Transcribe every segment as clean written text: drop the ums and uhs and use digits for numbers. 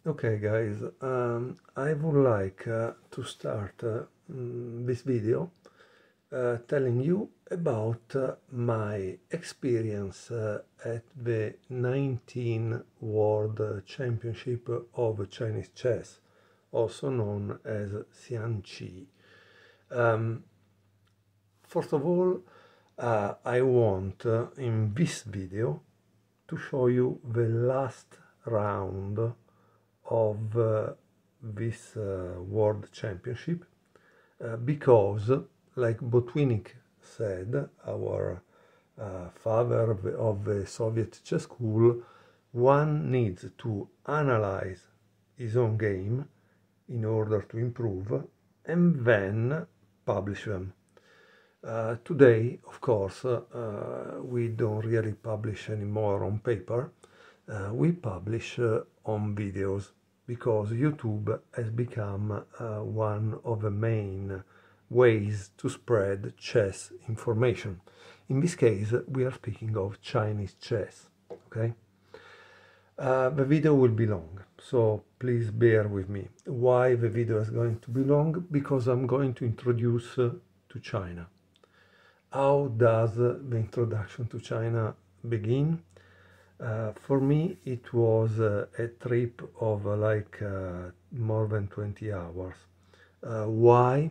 Okay guys, I would like to start this video telling you about my experience at the 19th World Championship of Chinese Chess, also known as XiangQi. First of all, I want in this video to show you the last round of this World Championship because, like Botvinnik said, our father of the Soviet chess school, one needs to analyze his own game in order to improve and then publish them. Today, of course, we don't really publish anymore on paper. We publish on videos because YouTube has become one of the main ways to spread chess information. In this case, we are speaking of Chinese chess, okay? The video will be long, so please bear with me. Why the video is going to be long? Because I'm going to introduce to China. How does the introduction to China begin? For me, it was a trip of more than 20 hours. Why?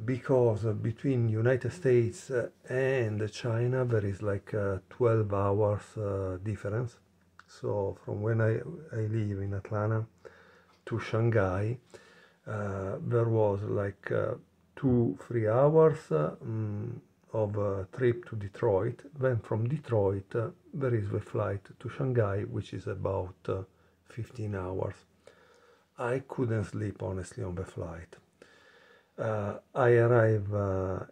Because between United States and China there is like 12 hours difference. So from when I live in Atlanta to Shanghai, there was like 2-3 hours of a trip to Detroit. Then from Detroit there is the flight to Shanghai, which is about 15 hours. I couldn't sleep honestly on the flight. I arrive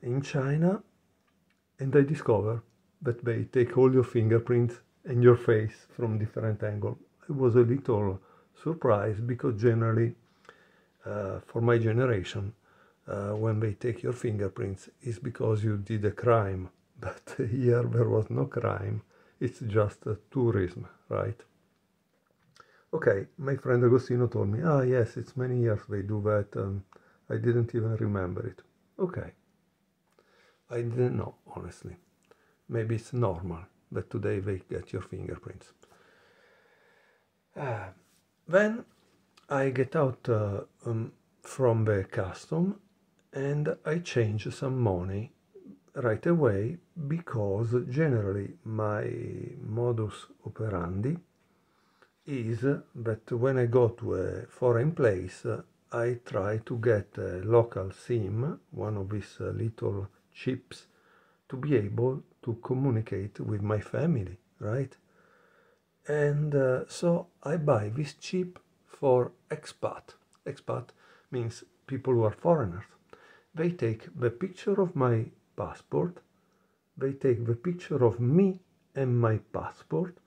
in China and I discover that they take all your fingerprints and your face from different angles. I was a little surprised because generally for my generation when they take your fingerprints is because you did a crime, but here there was no crime, it's just tourism, right? Okay, my friend Agostino told me, yes, it's many years they do that, I didn't even remember it. Okay, I didn't know, honestly. Maybe it's normal that today they get your fingerprints. Then I get out from the custom and I change some money right away because generally my modus operandi is that when I go to a foreign place, I try to get a local SIM, one of these little chips, to be able to communicate with my family, right? And so I buy this chip for expat. Expat means people who are foreigners. They take the picture of my passport, they take the picture of me and my passport,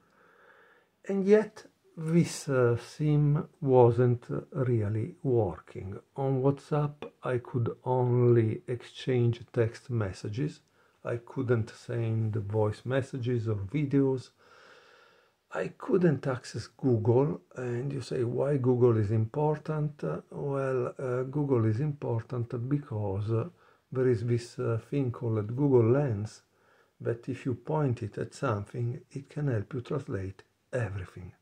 and yet this SIM wasn't really working. On WhatsApp I could only exchange text messages. I couldn't send voice messages or videos. I couldn't access Google, and you say why Google is important? Well, Google is important because there is this thing called Google Lens that if you point it at something, it can help you translate everything.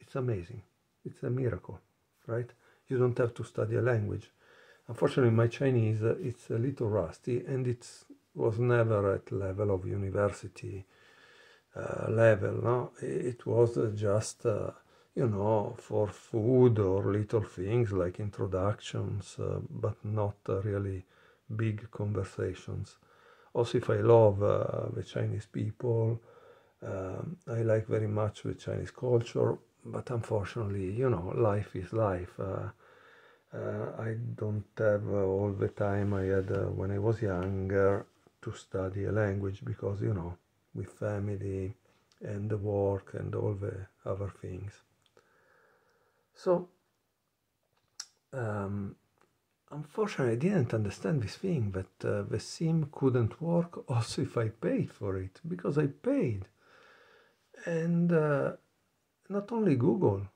It's amazing. It's a miracle, right? You don't have to study a language. Unfortunately, my Chinese, it's a little rusty, and it was never at level of university level, no? It was just, you know, for food or little things like introductions, but not really big conversations. Also, if I love the Chinese people, I like very much the Chinese culture, but unfortunately, you know, life is life. I don't have all the time I had when I was younger to study a language because, you know, with family and the work and all the other things. So, unfortunately, I didn't understand this thing that the SIM couldn't work also if I paid for it, because I paid. And not only Google,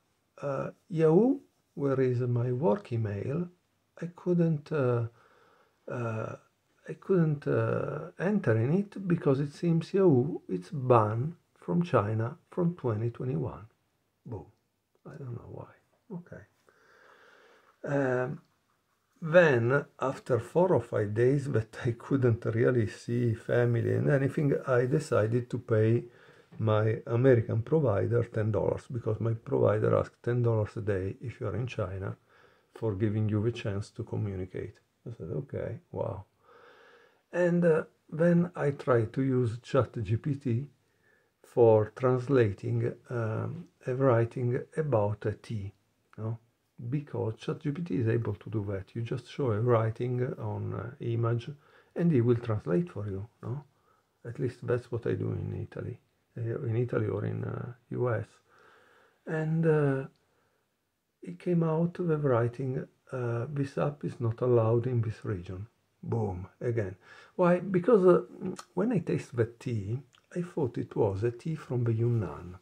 Yahoo, where is my work email, I couldn't enter in it because it seems Yahoo it's banned from China from 2021. Boom. I don't know why. Okay. Then, after 4 or 5 days that I couldn't really see family and anything, I decided to pay my American provider $10 because my provider asked $10 a day if you are in China for giving you the chance to communicate. I said, okay, wow. And then I tried to use Chatgpt for translating a writing about a tea, no? Because ChatGPT is able to do that. You just show a writing on image and it will translate for you, no? At least that's what I do in Italy or in US. And it came out with writing, this app is not allowed in this region. Boom, again. Why? Because when I taste the tea, I thought it was a tea from the Yunnan.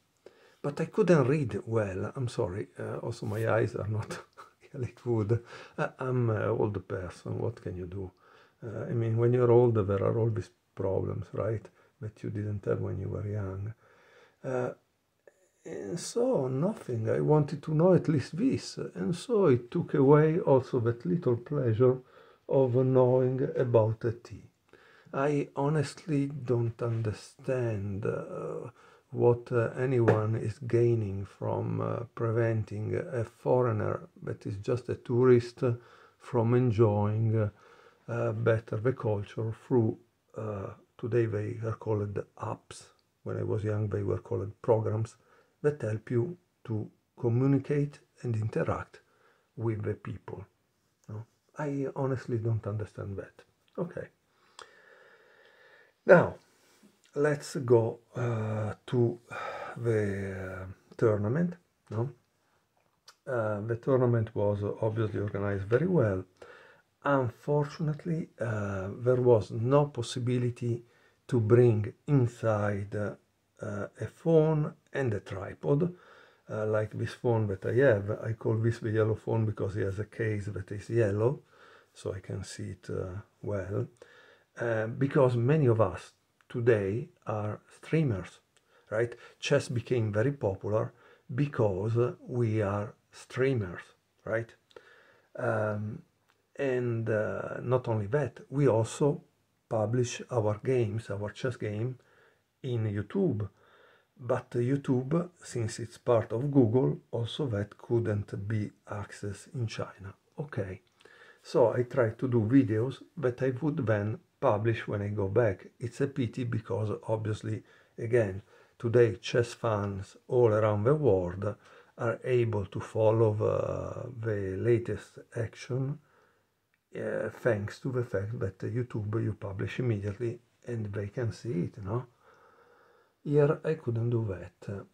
But I couldn't read well, I'm sorry. Also, my eyes are not really good. I'm an old person, what can you do? I mean, when you're old, there are all these problems, right? That you didn't have when you were young. And so, nothing. I wanted to know at least this. And so it took away also that little pleasure of knowing about a tea. I honestly don't understand what anyone is gaining from preventing a foreigner that is just a tourist from enjoying better the culture through, today they are called apps. When I was young they were called programs that help you to communicate and interact with the people. No? I honestly don't understand that. Okay. Now, let's go to the tournament. No? The tournament was obviously organized very well. Unfortunately, there was no possibility to bring inside a phone and a tripod, like this phone that I have. I call this the yellow phone because it has a case that is yellow, so I can see it well. Because many of us today are streamers, right? Chess became very popular because we are streamers, right? And not only that, we also publish our games, our chess game, in YouTube. But YouTube, since it's part of Google, also that couldn't be accessed in China. Okay, so I tried to do videos that I would then publish when I go back. It's a pity because obviously, again, today chess fans all around the world are able to follow the latest action thanks to the fact that YouTube you publish immediately and they can see it, no? Here I couldn't do that.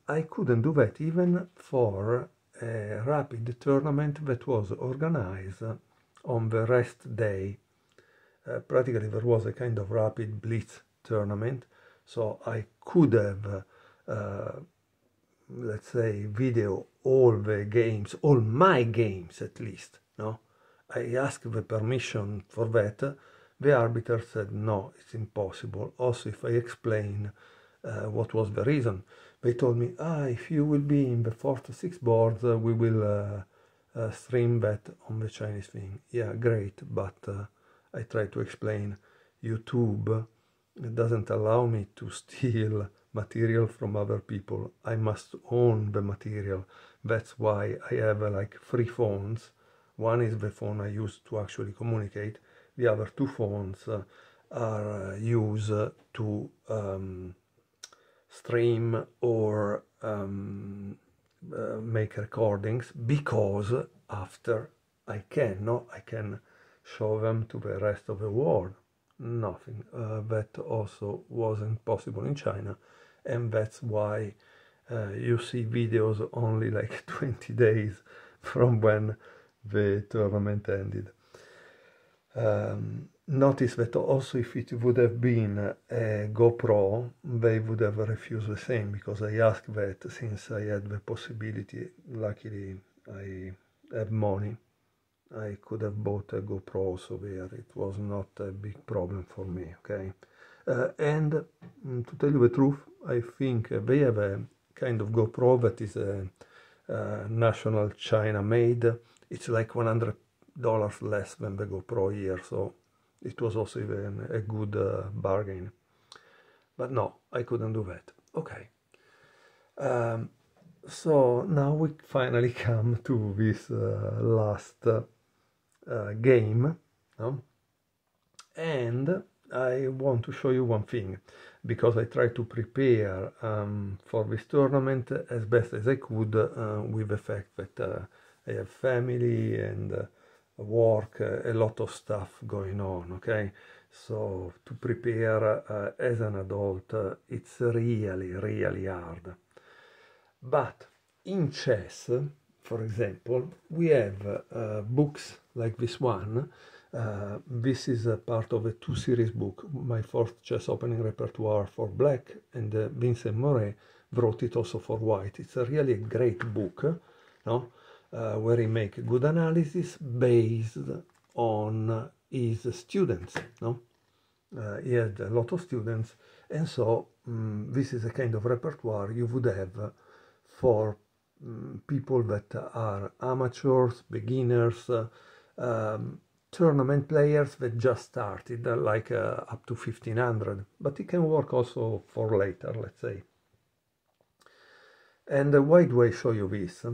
I couldn't do that even for a rapid tournament that was organized on the rest day. Practically there was a kind of rapid blitz tournament, so I could have, let's say, video all the games, all my games at least, no? I asked the permission for that. The arbiter said, no, it's impossible. Also, if I explain what was the reason, they told me, if you will be in the 4th or 6th boards, we will stream that on the Chinese thing. Yeah, great, but I try to explain, YouTube doesn't allow me to steal material from other people. I must own the material. That's why I have like 3 phones. One is the phone I use to actually communicate. The other 2 phones are used to stream or make recordings, because after I can show them to the rest of the world. Nothing. That also wasn't possible in China, and that's why you see videos only like 20 days from when the tournament ended. notice that also if it would have been a GoPro, they would have refused the same, because I asked that since I had the possibility, luckily I have money, I could have bought a GoPro also there. It was not a big problem for me, okay? And to tell you the truth, I think they have a kind of GoPro that is a national China made. It's like $100 less than the GoPro here, so it was also even a good bargain. But no, I couldn't do that. Okay. So now we finally come to this last game, no? And I want to show you one thing, because I tried to prepare for this tournament as best as I could with the fact that I have family and work, a lot of stuff going on, okay? So to prepare as an adult, it's really, really hard. But in chess, for example, we have books like this one. This is a part of a two-series book, my fourth chess opening repertoire for black, and Vincent Moret wrote it also for white. It's a really great book, no? Where he makes good analysis based on his students, no? He had a lot of students, and so this is a kind of repertoire you would have for people that are amateurs, beginners, tournament players that just started, like up to 1500, but it can work also for later, let's say. And why do I show you this?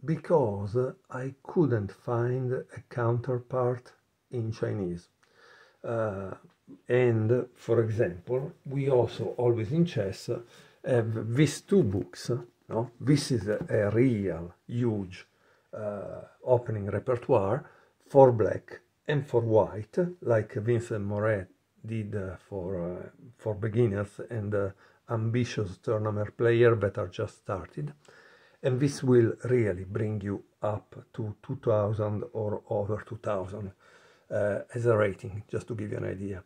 Because I couldn't find a counterpart in Chinese. And, for example, we also always in chess have these two books. No? This is a real huge opening repertoire for black and for white, like Vincent Moret did for beginners and ambitious tournament players that are just started. And this will really bring you up to 2000 or over 2000 as a rating, just to give you an idea.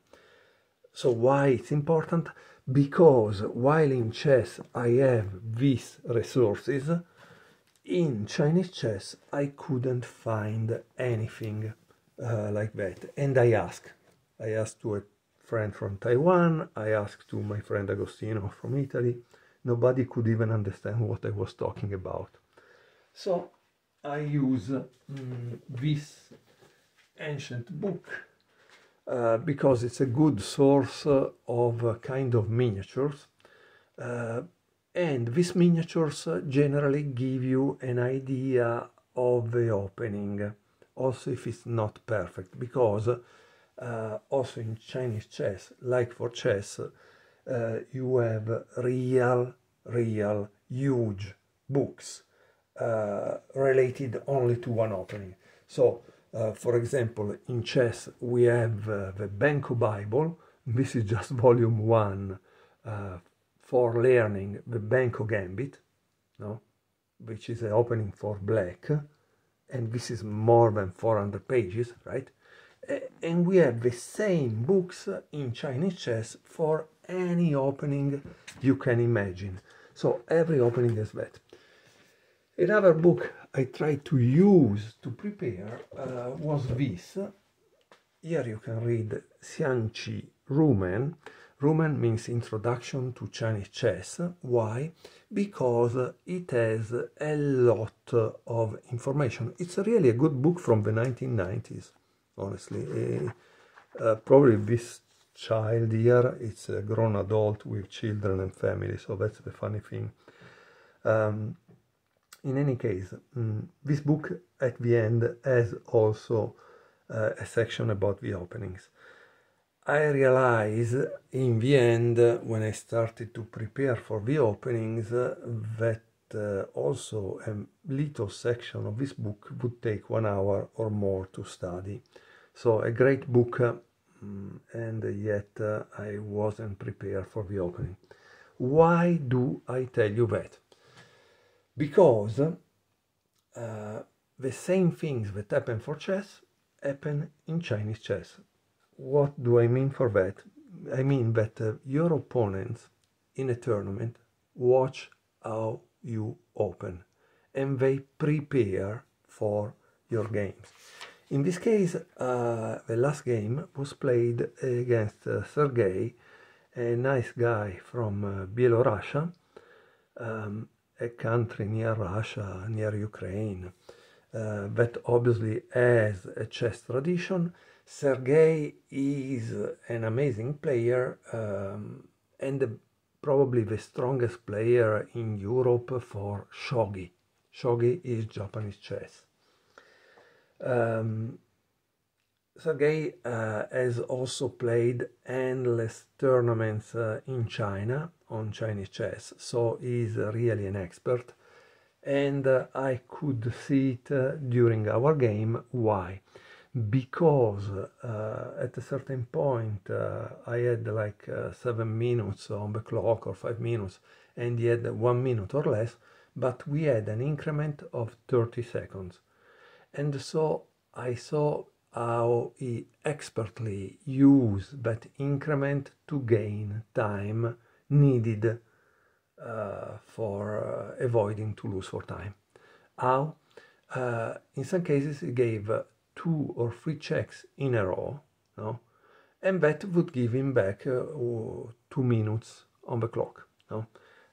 So why it's important? Because while in chess I have these resources, in Chinese chess I couldn't find anything like that. And I asked to a friend from Taiwan, I asked to my friend Agostino from Italy. Nobody could even understand what I was talking about. So I use this ancient book because it's a good source of kind of miniatures, and these miniatures generally give you an idea of the opening, also if it's not perfect, because also in Chinese chess, like for chess, you have real huge books related only to one opening. So for example, in chess we have the Benko Bible. This is just volume 1 for learning the Benko Gambit, no? Which is an opening for black, and this is more than 400 pages, right? And we have the same books in Chinese chess for any opening you can imagine. So every opening is that. Another book I tried to use to prepare was this. Here you can read XiangQi Rumen. Rumen means Introduction to Chinese Chess. Why? Because it has a lot of information. It's really a good book from the 1990s, honestly. Probably this child here, it's a grown adult with children and family, so that's the funny thing. In any case, this book at the end has also a section about the openings. I realized in the end, when I started to prepare for the openings, that also a little section of this book would take 1 hour or more to study. So a great book, and yet I wasn't prepared for the opening. Why do I tell you that? Because the same things that happen for chess happen in Chinese chess. what do I mean for that? I mean that your opponents in a tournament watch how you open and they prepare for your games. In this case, the last game was played against Sergej, a nice guy from Belarus, a country near Russia, near Ukraine, that obviously has a chess tradition. Sergej is an amazing player and probably the strongest player in Europe for shogi. Shogi is Japanese chess. Sergej has also played endless tournaments in China on Chinese chess, so he's really an expert. And I could see it during our game. Why? Because at a certain point I had like 7 minutes on the clock or 5 minutes, and he had 1 minute or less, but we had an increment of 30 seconds. And so I saw how he expertly used that increment to gain time needed for avoiding to lose for time. How? In some cases he gave 2 or 3 checks in a row, no? And that would give him back 2 minutes on the clock. No?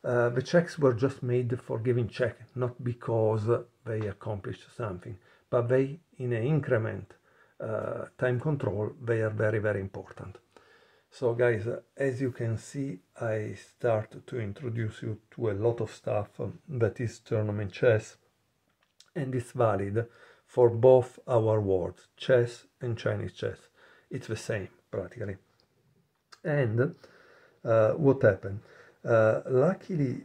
The checks were just made for giving check, not because they accomplished something, but they, in an increment time control, they are very, very important. So guys, as you can see, I start to introduce you to a lot of stuff that is tournament chess, and it's valid for both our worlds, chess and Chinese chess. It's the same, practically. And what happened? Luckily,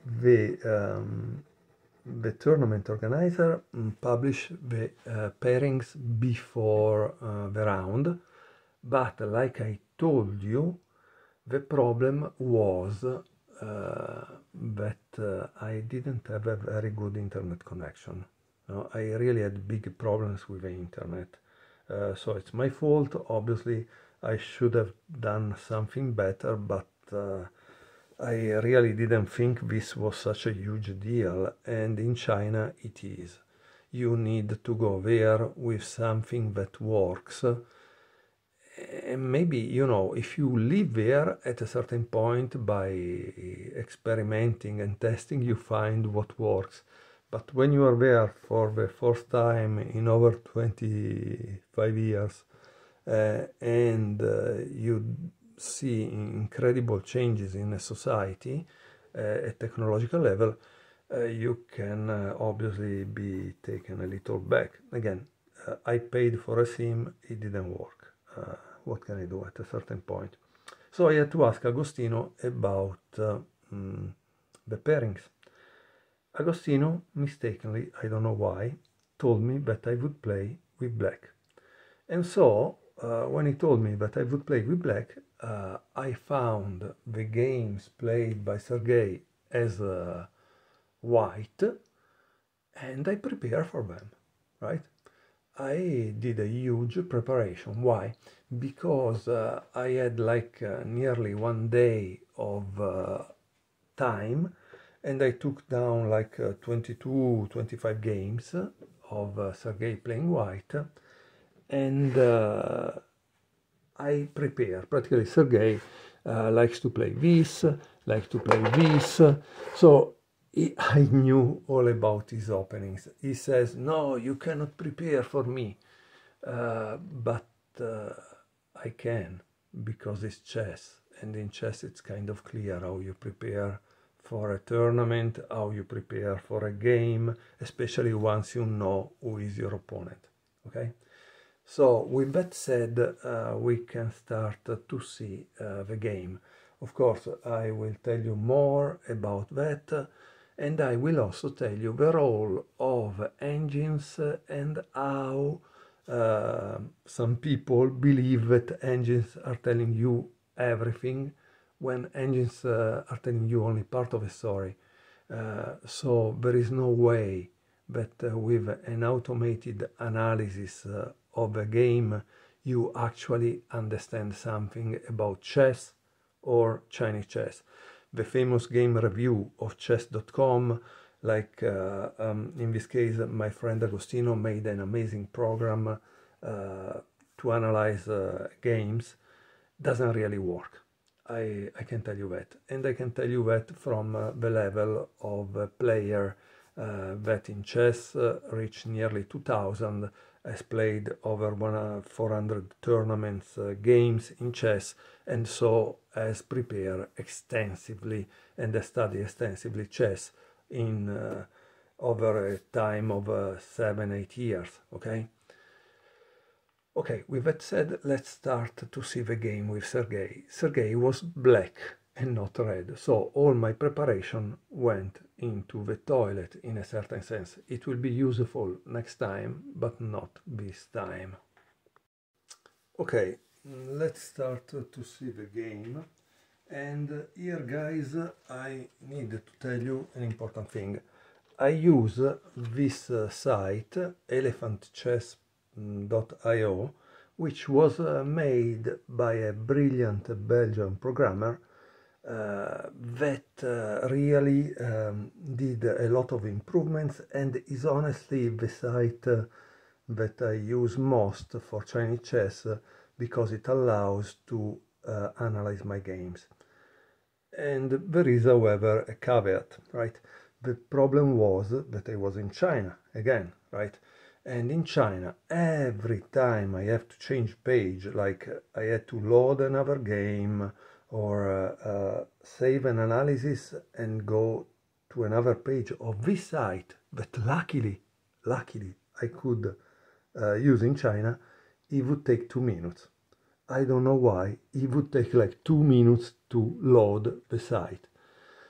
the tournament organizer published the pairings before the round, but like I told you, the problem was that I didn't have a very good internet connection. I really had big problems with the internet, so it's my fault. Obviously, I should have done something better, but I really didn't think this was such a huge deal, and in China it is. You need to go there with something that works, and maybe, you know, if you live there at a certain point, by experimenting and testing, you find what works. But when you are there for the first time in over 25 years and you see incredible changes in a society at technological level, you can obviously be taken a little back. Again, I paid for a sim, it didn't work. What can I do at a certain point? So I had to ask Agostino about the pairings. Agostino, mistakenly, I don't know why, told me that I would play with black. And so, when he told me that I would play with black, I found the games played by Sergej as white, and I prepared for them, right? I did a huge preparation. Why? Because I had like nearly 1 day of time, and I took down like 22, 25 games of Sergej playing white, and I prepare. Practically, Sergej likes to play this, likes to play this, so I knew all about his openings. He says, no, you cannot prepare for me, but I can, because it's chess, and in chess it's kind of clear how you prepare for a tournament, how you prepare for a game, especially once you know who is your opponent, okay? So with that said, we can start to see the game. Of course, I will tell you more about that, and I will also tell you the role of engines and how some people believe that engines are telling you everything, when engines are telling you only part of a story. So there is no way that with an automated analysis of a game you actually understand something about chess or Chinese chess. The famous game review of chess.com, like in this case, my friend Agostino made an amazing program to analyze games, doesn't really work. I can tell you that. And I can tell you that from the level of a player that in chess reached nearly 2000, has played over 400 tournaments, games in chess, and so has prepared extensively and has studied extensively chess in over a time of 7-8 years, okay? Okay, with that said, let's start to see the game with Sergej. Sergej was black and not red, so all my preparation went into the toilet in a certain sense. It will be useful next time, but not this time. Okay, let's start to see the game. And here, guys, I need to tell you an important thing. I use this site, elephantchess.io, which was made by a brilliant Belgian programmer that really did a lot of improvements and is honestly the site that I use most for Chinese chess because it allows to analyze my games. And there is, however, a caveat, right? The problem was that I was in China again, right? And in China, every time I have to change page, like I had to load another game or save an analysis and go to another page of this site that luckily I could use in China, it would take 2 minutes. I don't know why, it would take like 2 minutes to load the site.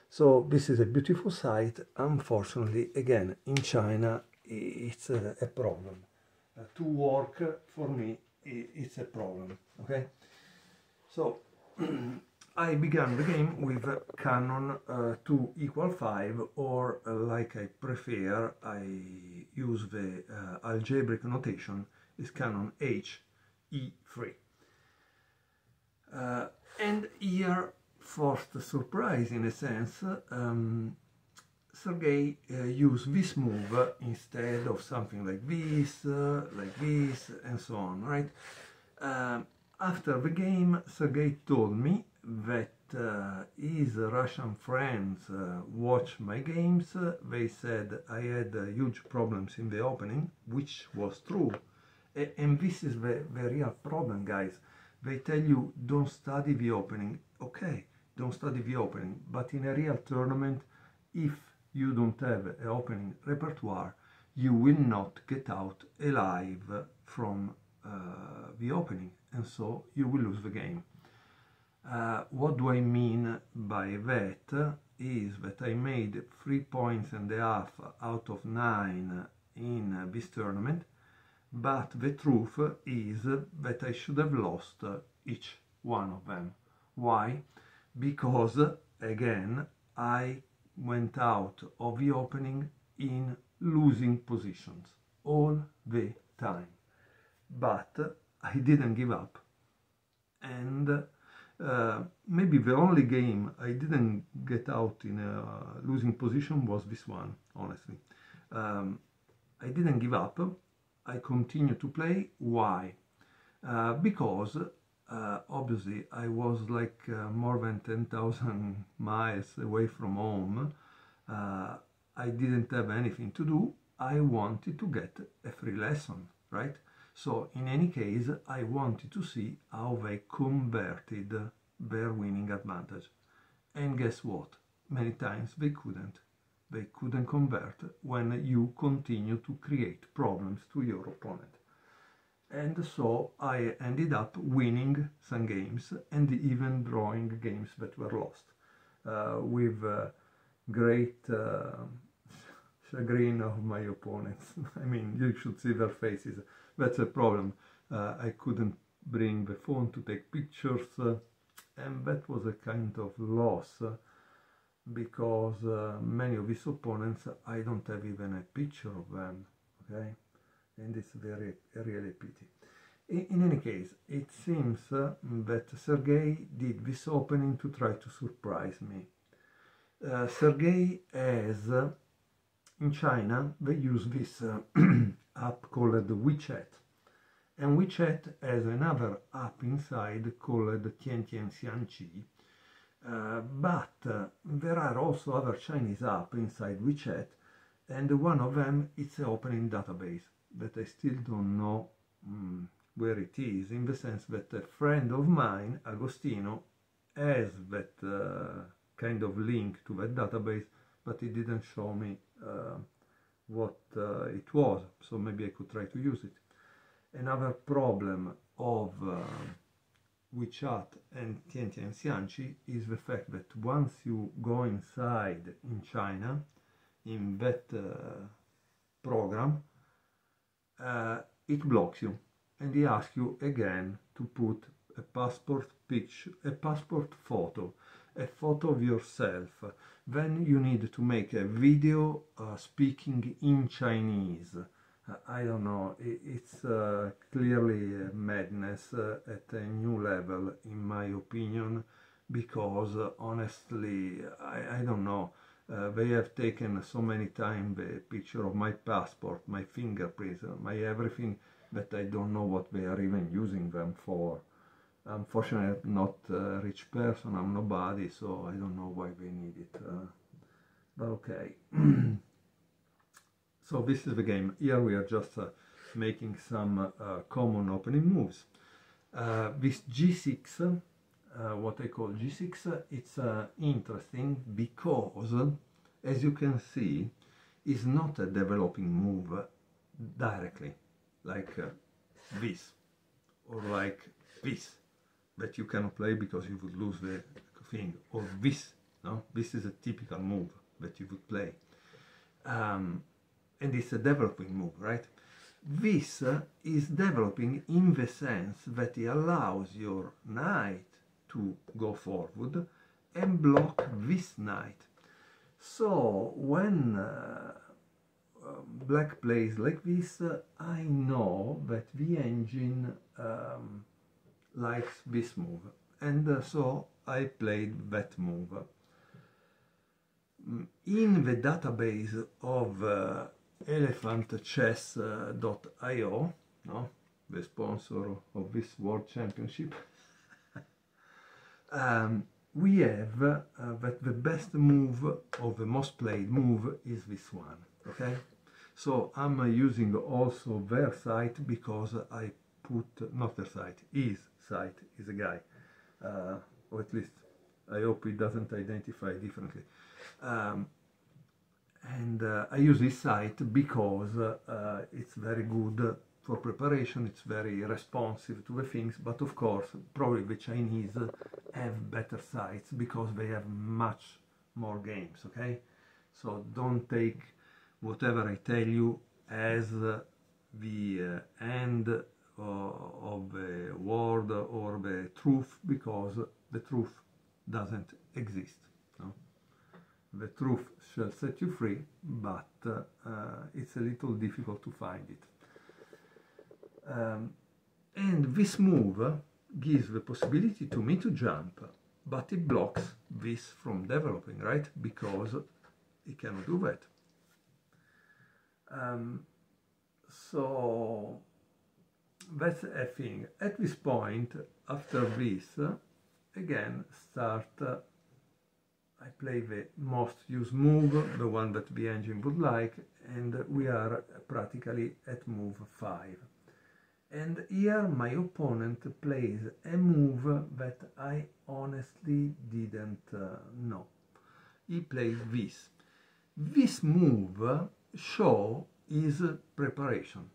So this is a beautiful site. Unfortunately, again, in China, it's a problem. To work, for me, it's a problem, okay? So, I began the game with Cannon 2 = 5, or like I prefer, I use the algebraic notation, is Cannon H, E3. And here, first surprise in a sense, Sergej used this move instead of something like this, and so on, right? After the game, Sergej told me that his Russian friends watched my games. They said I had huge problems in the opening, which was true. And this is the real problem, guys. They tell you don't study the opening. Okay, don't study the opening, but in a real tournament, if you don't have an opening repertoire, you will not get out alive from the opening, and so you will lose the game. What do I mean by that is that I made 3.5 points out of 9 in this tournament, but the truth is that I should have lost each one of them. Why? Because, again, I went out of the opening in losing positions all the time. But I didn't give up. And maybe the only game I didn't get out in a losing position was this one, honestly. I didn't give up. I continued to play. Why? Because obviously I was like more than 10,000 miles away from home. I didn't have anything to do. I wanted to get a free lesson, right? So in any case, I wanted to see how they converted their winning advantage. And guess what? Many times they couldn't. They couldn't convert when you continue to create problems to your opponent. And so I ended up winning some games and even drawing games that were lost with great chagrin of my opponents. I mean, you should see their faces. That's a problem. I couldn't bring the phone to take pictures, and that was a kind of loss because many of his opponents, I don't have even a picture of them, okay? And it's really a pity. In any case, it seems that Sergej did this opening to try to surprise me. Sergej has, in China, they use this app called WeChat. And WeChat has another app inside called XiangQi. But there are also other Chinese apps inside WeChat, and one of them is an opening database that I still don't know where it is, in the sense that a friend of mine, Agostino, has that kind of link to that database, but he didn't show me what it was, so maybe I could try to use it. Another problem of WeChat and XiangQi is the fact that once you go inside in China, in that program, it blocks you, and he asks you again to put a passport picture, a passport photo, a photo of yourself. Then you need to make a video speaking in Chinese. I don't know, it's clearly madness at a new level, in my opinion, because honestly, I don't know. They have taken so many times the picture of my passport, my fingerprints, my everything, that I don't know what they are even using them for. Unfortunately, I'm not a rich person, I'm nobody, so I don't know why they need it. But okay. So this is the game. Here we are just making some common opening moves. This G6, what I call G6, it's interesting because, as you can see, is not a developing move directly, like this, or like this, that you cannot play because you would lose the thing, or this, no? This is a typical move that you would play. And it's a developing move, right? This is developing in the sense that it allows your knight to go forward and block this knight. So when black plays like this, I know that the engine likes this move, and so I played that move. In the database of elephantchess.io, no, the sponsor of this World Championship, we have that the best move, or the most played move, is this one, okay? So I'm using also their site, because I put, not their site, his site is a guy, or at least I hope he doesn't identify differently. And I use this site because it's very good for preparation, it's very responsive to the things, but of course probably the Chinese have better sites because they have much more games, okay? So don't take whatever I tell you as the end of the world or the truth, because the truth doesn't exist. No? The truth shall set you free, but it's a little difficult to find it. And this move gives the possibility to me to jump, but it blocks this from developing, right? Because it cannot do that. So that's a thing. At this point, after this, again, start, I play the most used move, the one that the engine would like, and we are practically at move 5. And here my opponent plays a move that I honestly didn't know. He plays this. This move show his preparation.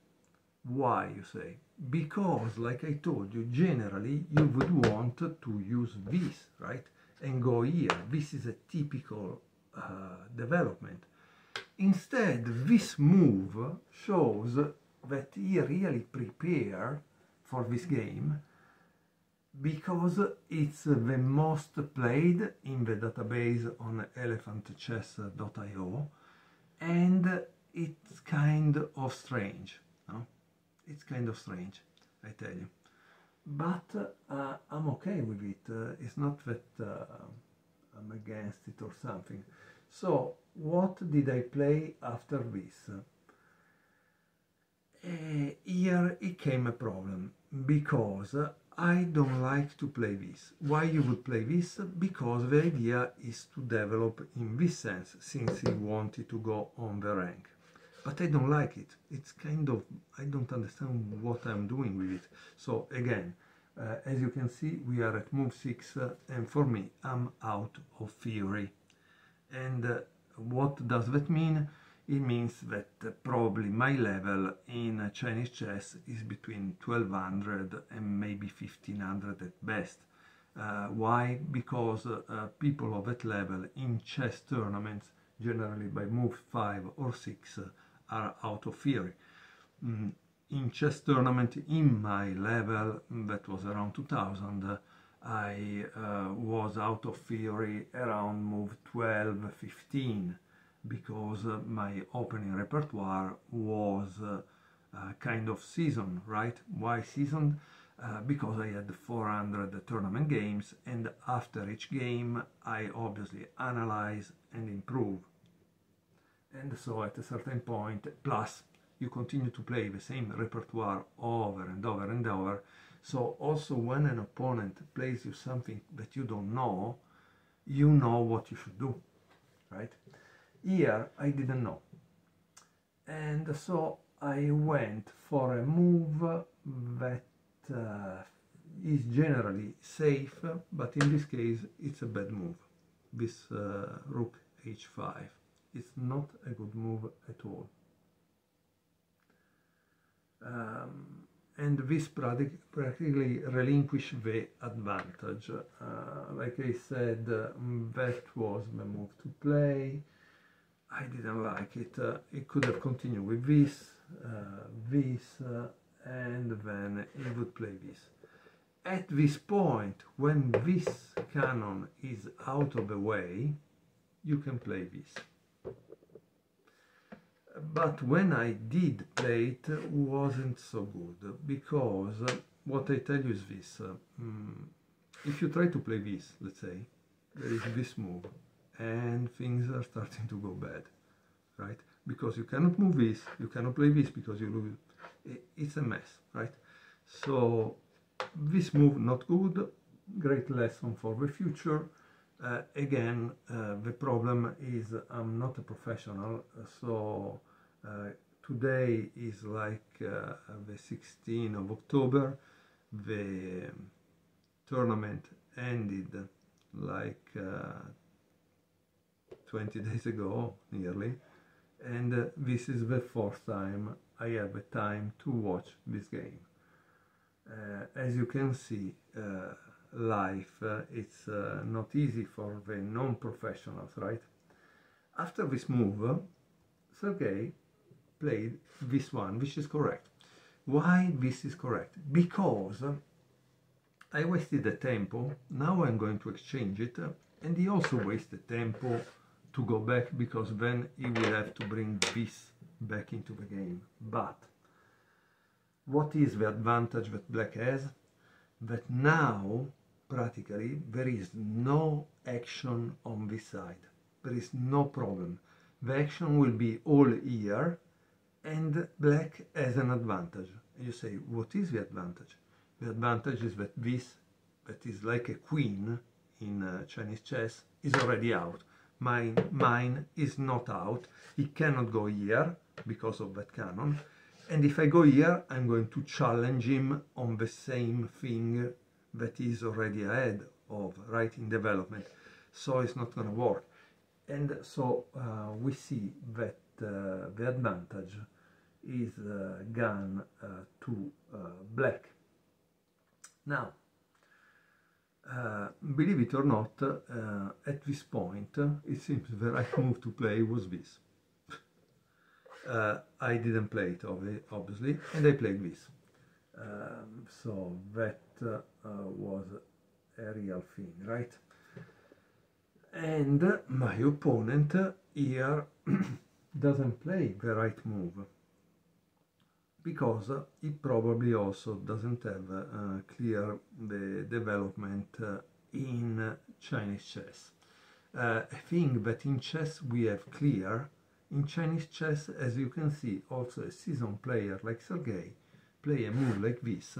Why, you say? Because, like I told you, generally you would want to use this, right? And go here. This is a typical development. Instead, this move shows that he really prepared for this game, because it's the most played in the database on elephantchess.io, and it's kind of strange. No? It's kind of strange. I tell you. But I'm okay with it. It's not that I'm against it or something. So what did I play after this? Here it came a problem, because I don't like to play this. Why you would play this? Because the idea is to develop in this sense, since he wanted to go on the rank. But I don't like it. It's kind of, I don't understand what I'm doing with it. So again, as you can see, we are at move 6, and for me, I'm out of theory. And what does that mean? It means that probably my level in Chinese chess is between 1200 and maybe 1500 at best. Why? Because people of that level in chess tournaments, generally by move 5 or 6, are out of theory. In chess tournament in my level, that was around 2000, I was out of theory around move 12, 15, because my opening repertoire was kind of seasoned, right? Why seasoned? Because I had 400 tournament games, and after each game I obviously analyze and improve. And so at a certain point, plus you continue to play the same repertoire over and over and over. So also when an opponent plays you something that you don't know, you know what you should do, right? Here I didn't know. And so I went for a move that is generally safe, but in this case it's a bad move. This rook h5. It's not a good move at all. And this practically relinquished the advantage. Like I said, that was the move to play. I didn't like it. It could have continued with this, and then it would play this. At this point, when this cannon is out of the way, you can play this. But when I did play it, wasn't so good, because what I tell you is this. If you try to play this, let's say, there is this move, and things are starting to go bad, right? Because you cannot move this, you cannot play this because you lose. It's a mess, right? So this move not good, great lesson for the future. Again, the problem is I'm not a professional, so today is like the 16th of October. The tournament ended like 20 days ago, nearly, and this is the fourth time I have a time to watch this game. As you can see, life, it's not easy for the non-professionals, right? After this move, Sergej played this one, which is correct. Why this is correct? Because I wasted the tempo, now I'm going to exchange it, and he also wasted tempo to go back, because then he will have to bring this back into the game. But what is the advantage that black has? That now practically there is no action on this side. There is no problem. The action will be all here, and black has an advantage. And you say, what is the advantage? The advantage is that this, that is like a queen in Chinese chess, is already out. Mine is not out. It cannot go here because of that cannon. And if I go here, I'm going to challenge him on the same thing that is already ahead of, right, in development. So it's not going to work. And so we see that the advantage is gone to black. Now, believe it or not, at this point, it seems the right move to play was this. I didn't play it, obviously, and I played this. So that was a real thing, right? And my opponent here doesn't play the right move. because it probably also doesn't have clear the development in Chinese chess. I think that in chess we have clear. In Chinese chess, as you can see, also a seasoned player like Sergej play a move like this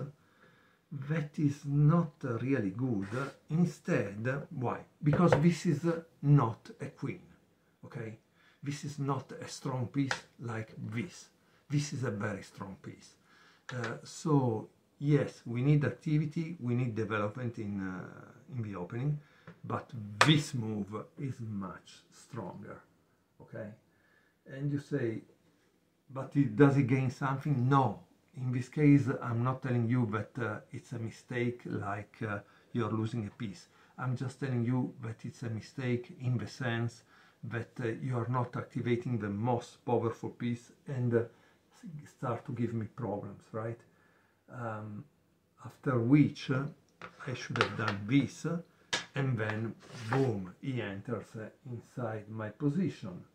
that is not really good. Instead, why? Because this is not a queen, okay? This is not a strong piece like this. This is a very strong piece. So yes, we need activity, we need development in the opening, but this move is much stronger, okay? And you say, but does it gain something? No. In this case, I'm not telling you that it's a mistake, like you're losing a piece. I'm just telling you that it's a mistake in the sense that you are not activating the most powerful piece and start to give me problems, right? After which I should have done this, and then boom, he enters inside my position.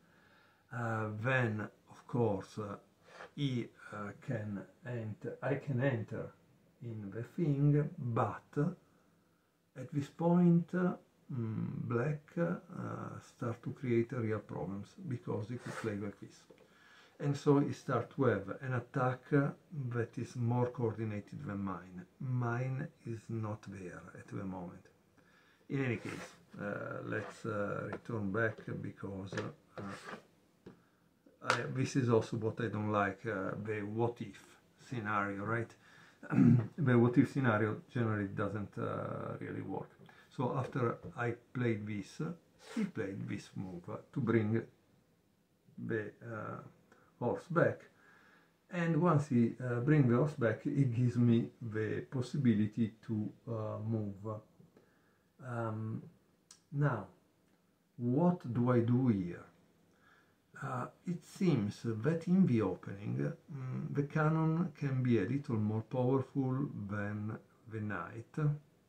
Then, of course, he can enter. I can enter in the thing, but at this point, black start to create real problems because he could play like this. And so he starts to have an attack that is more coordinated than mine. Mine is not there at the moment. In any case, let's return back because this is also what I don't like, the what if scenario, right? The what if scenario generally doesn't really work. So after I played this, he played this move to bring the horse back, and once he brings the horse back, it gives me the possibility to move. Now, what do I do here? It seems that in the opening the cannon can be a little more powerful than the knight,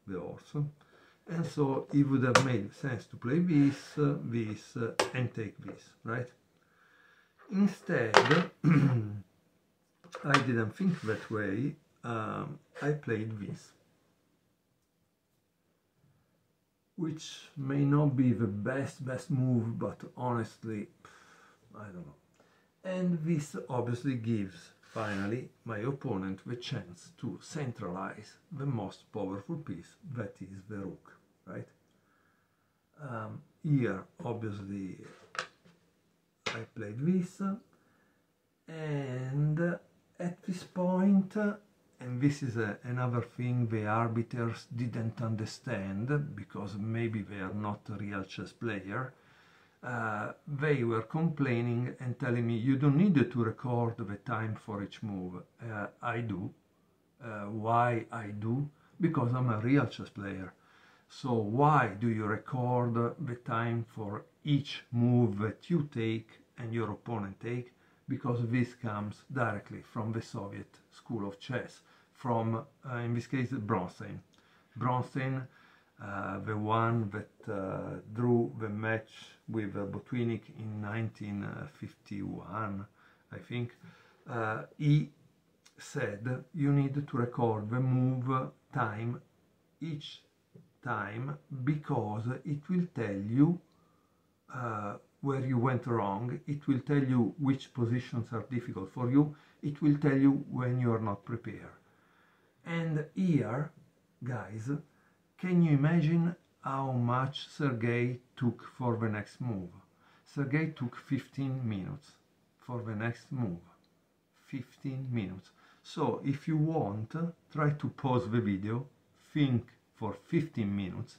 the horse, and so it would have made sense to play this, this, and take this, right? Instead, I didn't think that way. I played this, which may not be the best move, but honestly, I don't know. And this obviously gives, finally, my opponent the chance to centralize the most powerful piece, that is the rook, right? Here, obviously, I played this, and at this point, and this is another thing the arbiters didn't understand, because maybe they are not a real chess player, they were complaining and telling me, you don't need to record the time for each move. I do. Why I do? Because I'm a real chess player. So why do you record the time for each move that you take and your opponent take? Because this comes directly from the Soviet school of chess, from, in this case, Bronstein. Bronstein, the one that drew the match with Botvinnik in 1951, I think, he said you need to record the move time each time, because it will tell you where you went wrong, it will tell you which positions are difficult for you, it will tell you when you are not prepared. And here, guys, can you imagine how much Sergej took for the next move? Sergej took 15 minutes for the next move. 15 minutes. So if you want, try to pause the video, think for 15 minutes,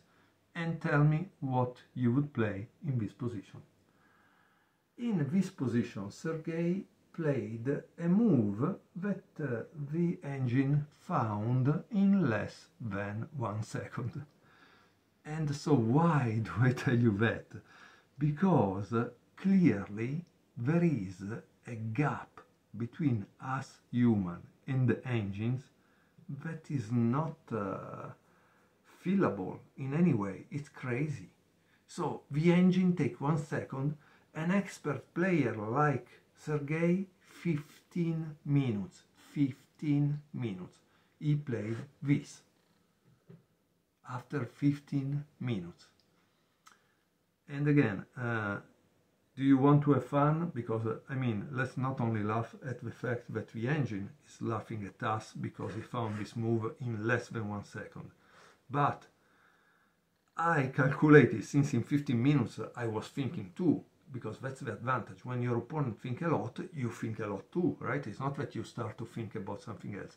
and tell me what you would play in this position. In this position, Sergej played a move that the engine found in less than 1 second. And so why do I tell you that? Because clearly there is a gap between us human and the engines that is not fillable in any way. It's crazy. So the engine takes 1 second, an expert player like Sergej 15 minutes. 15 minutes. He played this after 15 minutes. And again, do you want to have fun? Because, I mean, let's not only laugh at the fact that the engine is laughing at us because he found this move in less than 1 second. But I calculated, since in 15 minutes I was thinking too, because that's the advantage. When your opponent thinks a lot, you think a lot too, right? It's not that you start to think about something else.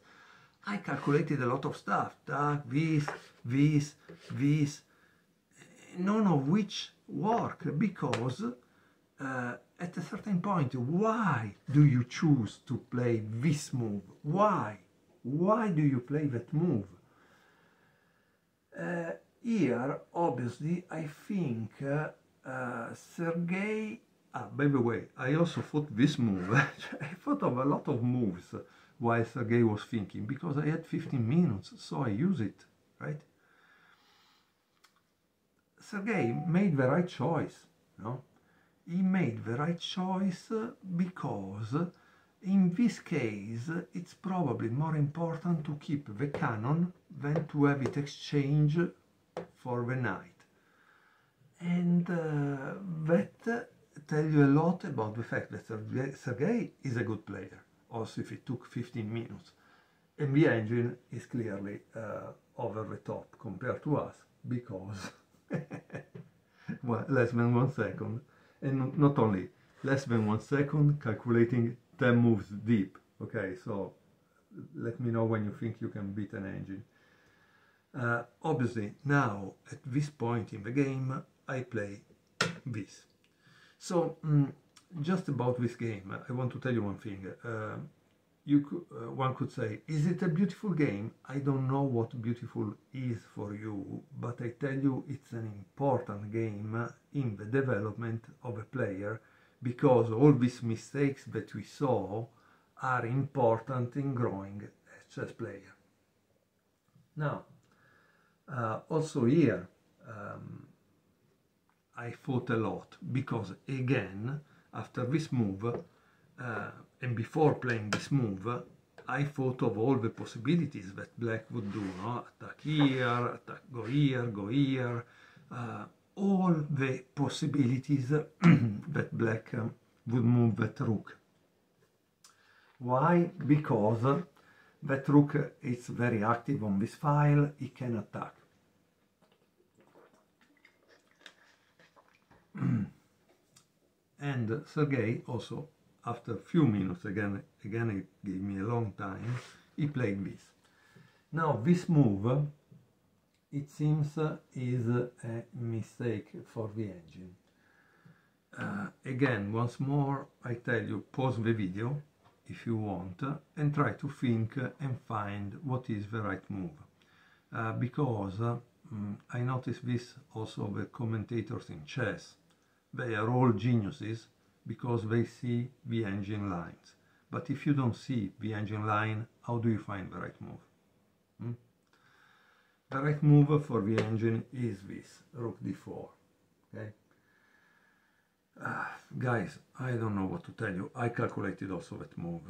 I calculated a lot of stuff, this, none of which work, because at a certain point, why do you choose to play this move? Why? Why do you play that move? Here, obviously, I think Sergej... by the way, I also thought this move. I thought of a lot of moves while Sergej was thinking, because I had 15 minutes, so I use it, right? Sergej made the right choice, no? He made the right choice because in this case it's probably more important to keep the cannon than to have it exchange for the knight. And that tells you a lot about the fact that Sergej is a good player, also if it took 15 minutes. And the engine is clearly over the top compared to us, because well, less than 1 second. And not only less than 1 second, calculating 10 moves deep. Okay, so let me know when you think you can beat an engine. Obviously, now at this point in the game, I play this. So, just about this game, I want to tell you one thing. One could say, is it a beautiful game? I don't know what beautiful is for you, but I tell you it's an important game in the development of a player, because all these mistakes that we saw are important in growing a chess player. Now, also here, I thought a lot, because again, after this move, and before playing this move, I thought of all the possibilities that black would do, no? Attack here, attack, go here, all the possibilities that black would move that rook. Why? Because that rook is very active on this file, he can attack. And Sergej also, after a few minutes, again it gave me a long time, he played this. Now this move, it seems, is a mistake for the engine. Again, once more, I tell you, pause the video if you want, and try to think and find what is the right move. Because I noticed this also with commentators in chess. They are all geniuses because they see the engine lines. But if you don't see the engine line, how do you find the right move? The right move for the engine is this, rook d4. Okay? Guys, I don't know what to tell you. I calculated also that move.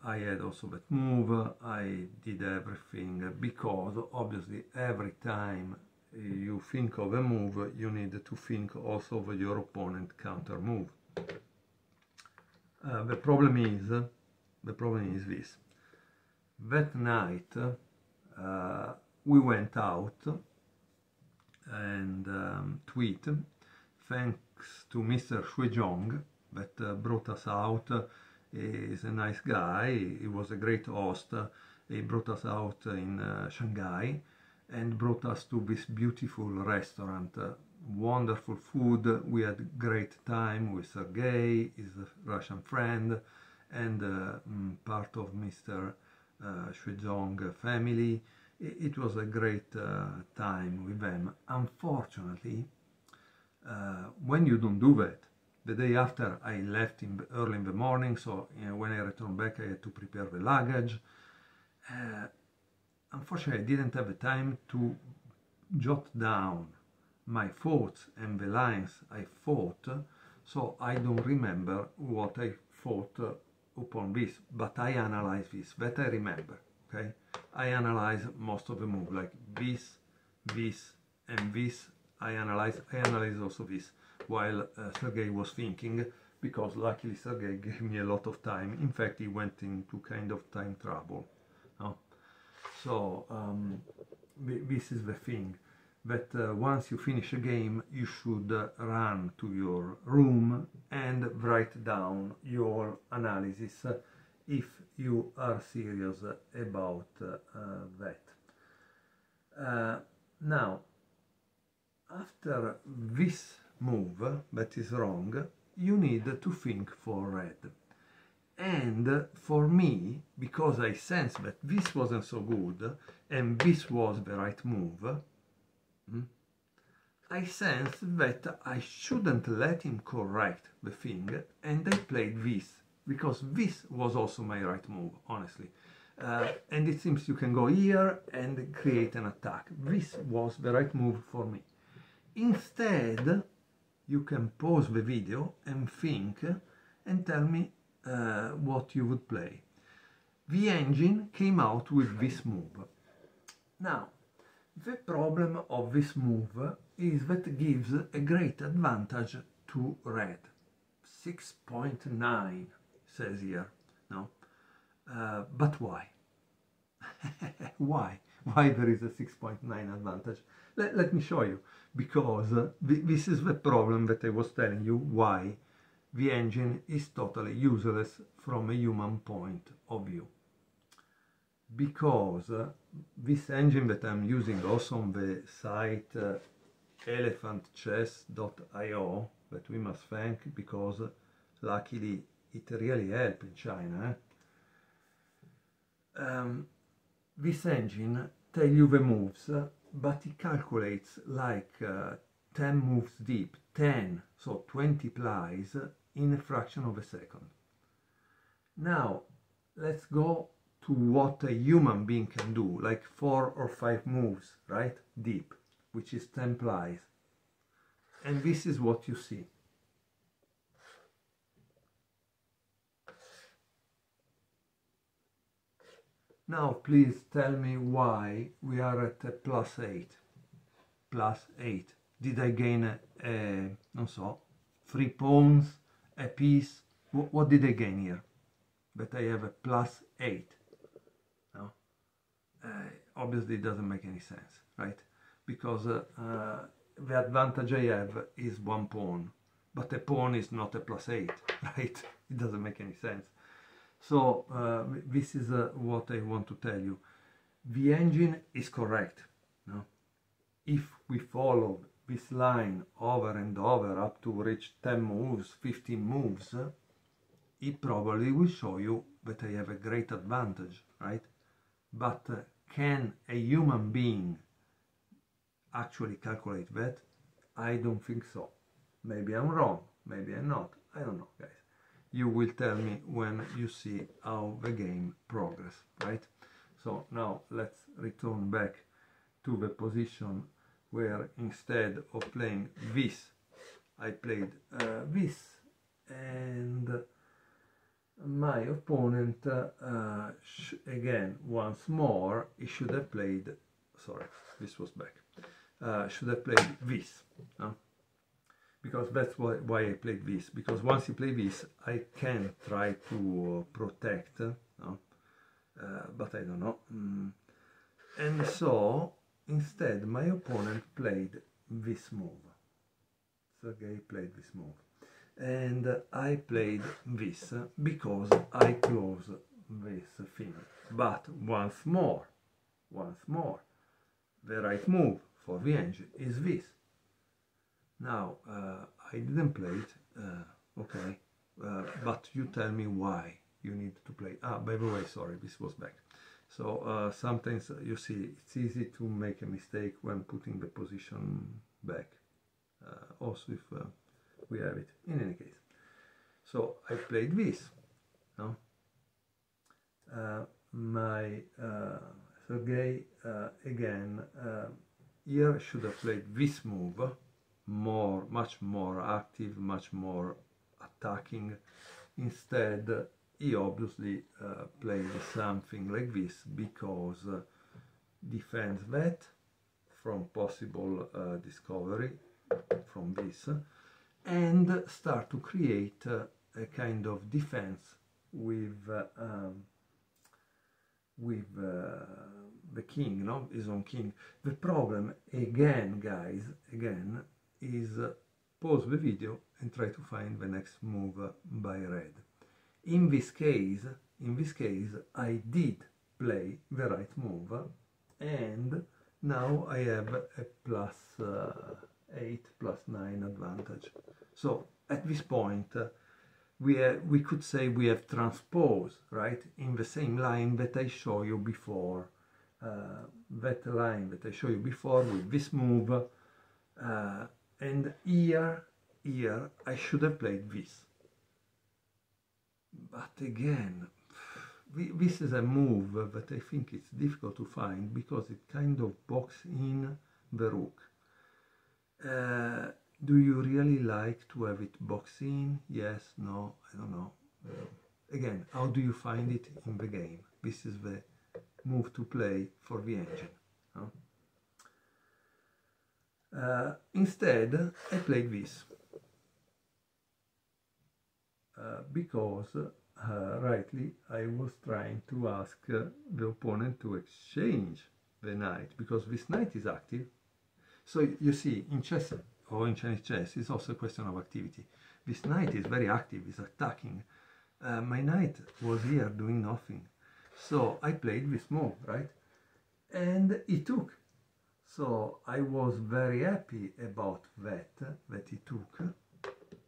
I had also that move. I did everything, because obviously every time you think of a move, you need to think also of your opponent counter move. The problem is this. That night we went out and tweet, thanks to Mr. Sergej that brought us out. He's a nice guy, he was a great host. He brought us out in Shanghai and brought us to this beautiful restaurant. Wonderful food. We had great time with Sergej, his Russian friend, and part of Mr. Sergej family. It was a great time with them. Unfortunately, when you don't do that, the day after I left early in the morning, so when I returned back I had to prepare the luggage. Unfortunately, I didn't have the time to jot down my thoughts and the lines I thought, so I don't remember what I thought upon this, but I analyze this, that I remember, okay? I analyze most of the move, like this, and this. I analyze also this, while Sergej was thinking, because luckily Sergej gave me a lot of time. In fact, he went into kind of time trouble. No? So this is the thing, that once you finish a game, you should run to your room and write down your analysis if you are serious about that. Now, after this move that is wrong, you need to think for red. And for me, because I sensed that this wasn't so good and this was the right move, I sensed that I shouldn't let him correct the thing, and I played this, because this was also my right move, honestly. And it seems you can go here and create an attack. This was the right move for me. Instead, you can pause the video and think and tell me what you would play. The engine came out with this move. Now, the problem of this move is that it gives a great advantage to red. 6.9 says here, no? But why? Why? Why there is a 6.9 advantage? Let me show you. Because this is the problem that I was telling you, why the engine is totally useless from a human point of view. Because this engine that I'm using also on the site elephantchess.io, that we must thank, because luckily it really helped in China. This engine tells you the moves, but it calculates like 10 moves deep, 10, so 20 plies in a fraction of a second. Now, let's go to what a human being can do, like 4 or 5 moves, right, deep, which is 10 plies. And this is what you see. Now, please tell me why we are at a +8. +8. Did I gain non so, 3 pawns, a piece? What did I gain here? But I have a +8. No? Obviously, it doesn't make any sense, right? Because the advantage I have is 1 pawn, but a pawn is not a +8, right? It doesn't make any sense. So this is what I want to tell you. The engine is correct. No? If we follow this line over and over up to reach 10 moves, 15 moves, it probably will show you that I have a great advantage, right? But can a human being actually calculate that? I don't think so. Maybe I'm wrong, maybe I'm not. I don't know, guys. You will tell me when you see how the game progress, right? So now let's return back to the position where instead of playing this, I played this, and my opponent, again, once more, he should have played, sorry, this was back, should have played this. Because that's why I played this, because once you play this, I can try to protect, but I don't know. And so, instead, my opponent played this move. Sergej played this move. And I played this because I close this thing. But once more, the right move for the engine is this. Now, I didn't play it, okay, but you tell me why you need to play. By the way, sorry, this was back. So sometimes you see it's easy to make a mistake when putting the position back, also if we have it, in any case. So I played this, no? My Sergej, again, here should have played this move, much more active, much more attacking. Instead, he obviously played something like this because defends that from possible discovery from this, and start to create a kind of defense with the king, no? His own king. The problem, again, guys, is pause the video and try to find the next move by red. In this case, I did play the right move, and now I have a plus 8, plus 9 advantage. So at this point, we could say we have transposed, right, in the same line that I showed you before. That line that I showed you before with this move, and here I should have played this. But again, this is a move that I think it's difficult to find because it kind of boxes in the rook. Do you really like to have it boxed in? Yes, no, I don't know. Again, how do you find it in the game? This is the move to play for the engine. No? Instead, I played this. Because rightly I was trying to ask the opponent to exchange the knight, because this knight is active. So you see, in chess or in Chinese chess, it's also a question of activity. This knight is very active, is attacking. My knight was here doing nothing. So I played this move, right? And he took. So I was very happy about that he took,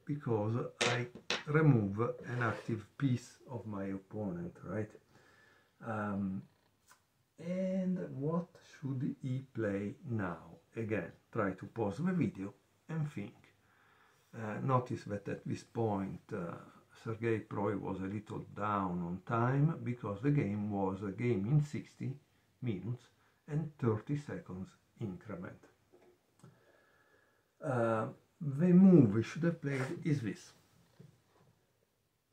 because I remove an active piece of my opponent, right? And what should he play now? Again, try to pause the video and think. Notice that at this point Sergej probably was a little down on time, because the game was a game in 60 minutes and 30 seconds increment. The move we should have played is this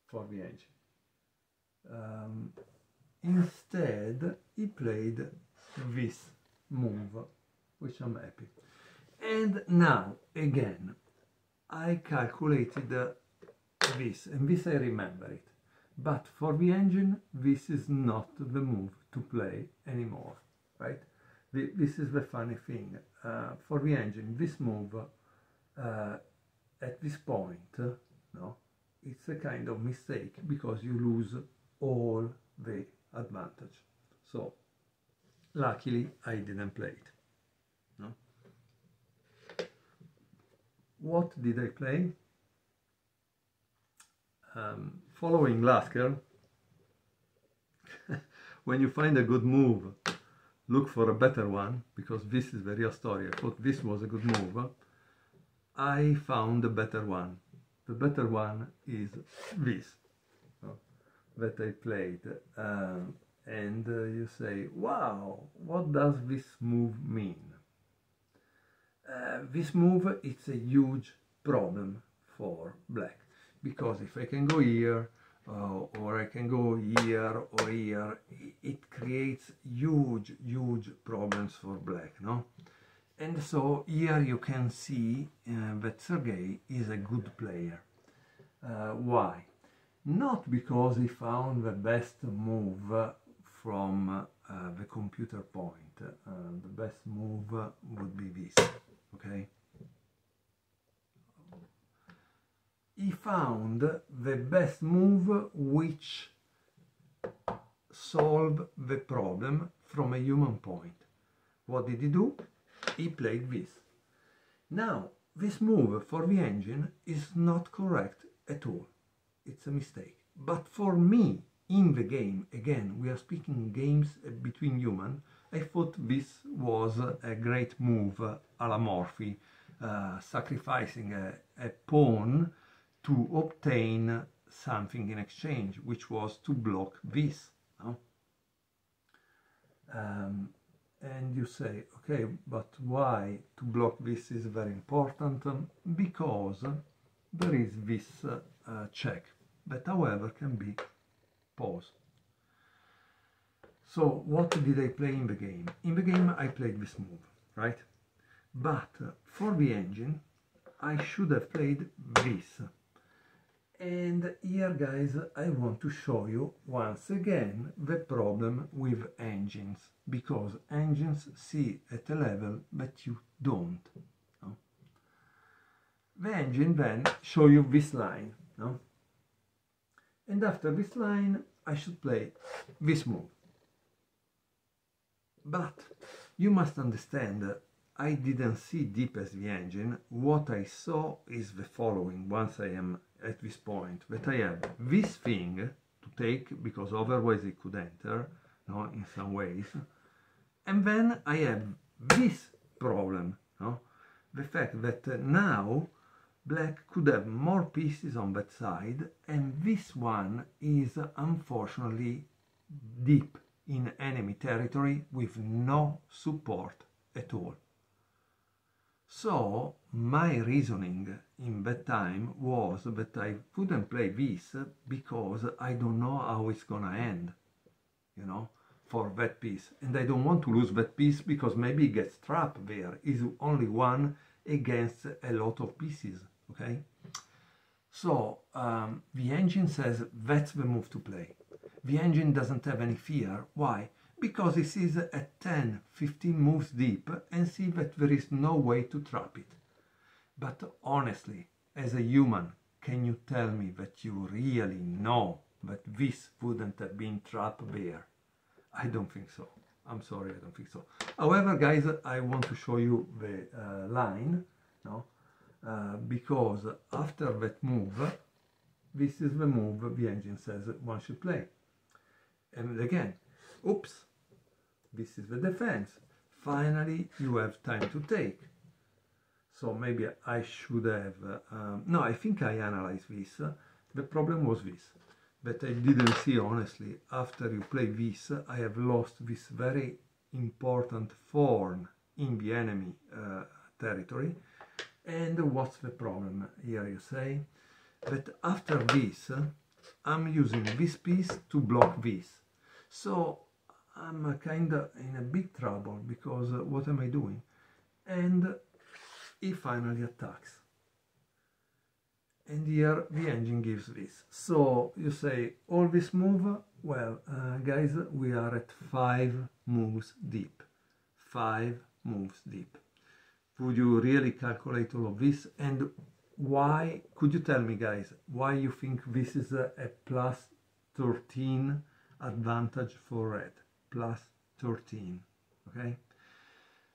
for the engine. Instead, he played this move, which I'm happy. And now, again, I calculated this, and this I remember it. But for the engine, this is not the move to play anymore, right? This is the funny thing. For the engine, this move, at this point, no, it's a kind of mistake, because you lose all the advantage. So, luckily, I didn't play it. No? What did I play? Following Lasker, when you find a good move, look for a better one, because this is the real story. I thought this was a good move. I found a better one. The better one is this, that I played. And you say, wow, what does this move mean? This move, it's a huge problem for black, because if I can go here, or I can go here or here, it creates huge problems for black, no? And so here you can see that Sergej is a good player. Why? Not because he found the best move from the computer point. The best move would be this, okay? He found the best move which solved the problem from a human point. What did he do? He played this. Now, this move for the engine is not correct at all. It's a mistake. But for me, in the game, again, we are speaking games between humans, I thought this was a great move a la Morphy, sacrificing a pawn to obtain something in exchange, which was to block this. No? And you say, okay, but why to block this is very important? Because there is this check that, however, can be Pause. So what did I play in the game? In the game I played this move, right? But for the engine I should have played this. And here, guys, I want to show you once again the problem with engines, because engines see at a level that you don't. No? The engine then show you this line, no? And after this line I should play this move. But you must understand, I didn't see deep as the engine. What I saw is the following. Once I am at this point, that I have this thing to take, because otherwise it could enter, no, in some ways. And then I have this problem, no? The fact that now black could have more pieces on that side, and this one is unfortunately deep in enemy territory with no support at all. So my reasoning in that time was that I couldn't play this because I don't know how it's gonna end, you know, for that piece. And I don't want to lose that piece because maybe it gets trapped there. It's only one against a lot of pieces, okay? So the engine says that's the move to play. The engine doesn't have any fear. Why? Because it sees at 10, 15 moves deep and see that there is no way to trap it. But honestly, as a human, can you tell me that you really know that this wouldn't have been trapped there? I don't think so. I'm sorry, I don't think so. However, guys, I want to show you the line, no? Because after that move, this is the move the engine says one should play. And again, oops, this is the defense. Finally, you have time to take. So maybe I should have... no, I think I analyzed this. The problem was this, that I didn't see, honestly. After you play this, I have lost this very important thorn in the enemy territory. And what's the problem here, you say? That after this, I'm using this piece to block this. So I'm kind of in a big trouble, because what am I doing? And he finally attacks. And here the engine gives this. So you say, all this move, well, guys, we are at 5 moves deep. 5 moves deep. Would you really calculate all of this? And why, could you tell me, guys, why you think this is a plus 13 advantage for red? Plus 13, okay?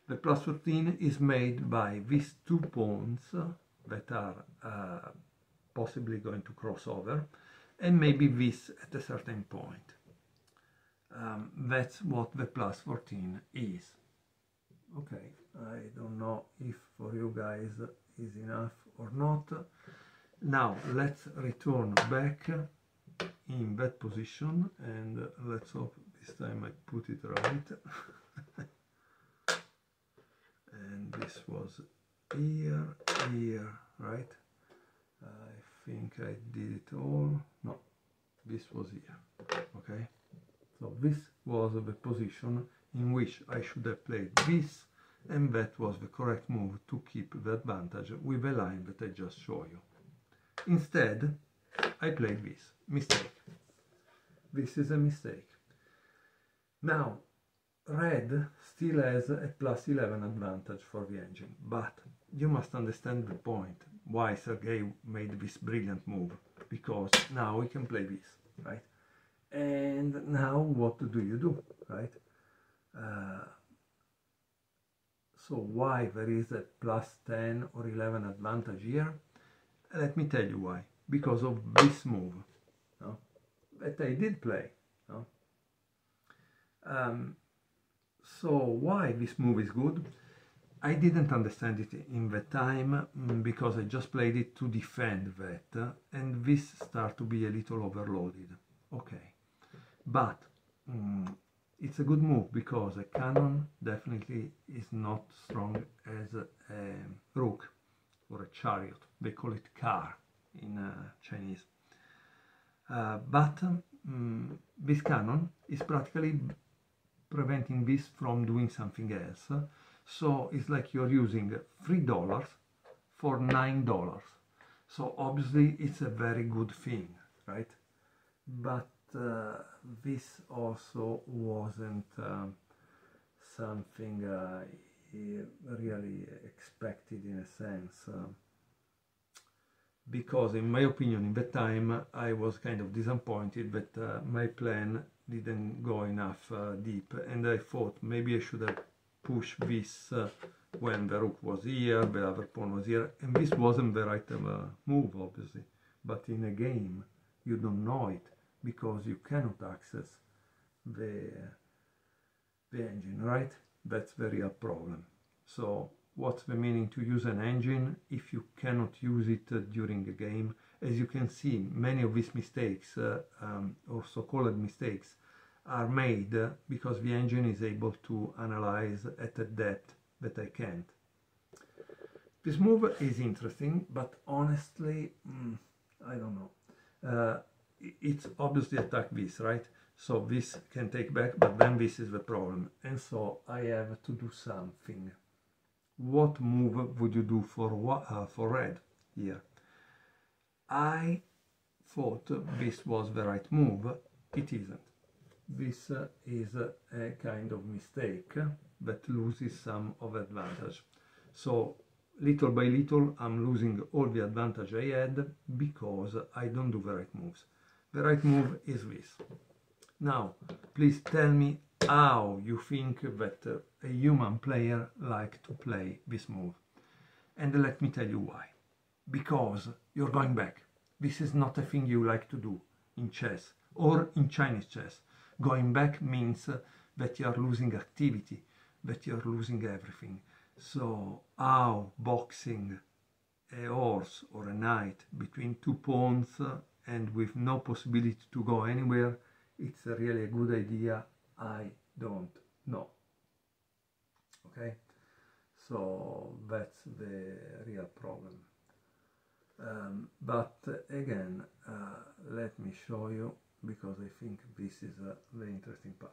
The plus 13 is made by these 2 pawns that are possibly going to cross over, and maybe this at a certain point. That's what the plus 14 is. Okay, I don't know if for you guys is enough or not. Now let's return back in that position, and let's hope this time I put it right. And this was here, here, right? I think I did it all. No, this was here, okay? So this was the position in which I should have played this, and that was the correct move to keep the advantage with the line that I just showed you. Instead, I played this. Mistake. This is a mistake. Now, red still has a plus 11 advantage for the engine, but you must understand the point why Sergej made this brilliant move, because now we can play this, right? And now what do you do, right? So why there is a plus 10 or 11 advantage here? Let me tell you why. Because of this move, no? That I did play. No? So why this move is good? I didn't understand it in the time, because I just played it to defend that, and this started to be a little overloaded. Okay, but it's a good move, because a cannon definitely is not strong as a rook or a chariot. They call it car in Chinese. But this canon is practically preventing this from doing something else. So it's like you're using $3 for $9. So obviously it's a very good thing, right? But this also wasn't something I really expected in a sense. Because in my opinion, in that time, I was kind of disappointed that my plan didn't go enough deep, and I thought maybe I should have pushed this when the rook was here, the other pawn was here, and this wasn't the right move, obviously. But in a game, you don't know it, because you cannot access the engine, right? That's the real problem. So what's the meaning to use an engine if you cannot use it during a game? As you can see, many of these mistakes, or so-called mistakes, are made because the engine is able to analyze at a depth that I can't. This move is interesting, but honestly, I don't know. It's obviously attack this, right? So this can take back, but then this is the problem. And so I have to do something. What move would you do for red here? I thought this was the right move. It isn't. This is a kind of mistake that loses some of advantage. So little by little I'm losing all the advantage I had because I don't do the right moves. The right move is this. Now, please tell me how you think that a human player likes to play this move. And let me tell you why. Because you're going back. This is not a thing you like to do in chess or in Chinese chess. Going back means that you're losing activity, that you're losing everything. So how boxing a horse or a knight between two pawns and with no possibility to go anywhere, it's really a good idea, I don't know. Okay, so that's the real problem. But again, let me show you, because I think this is the interesting part.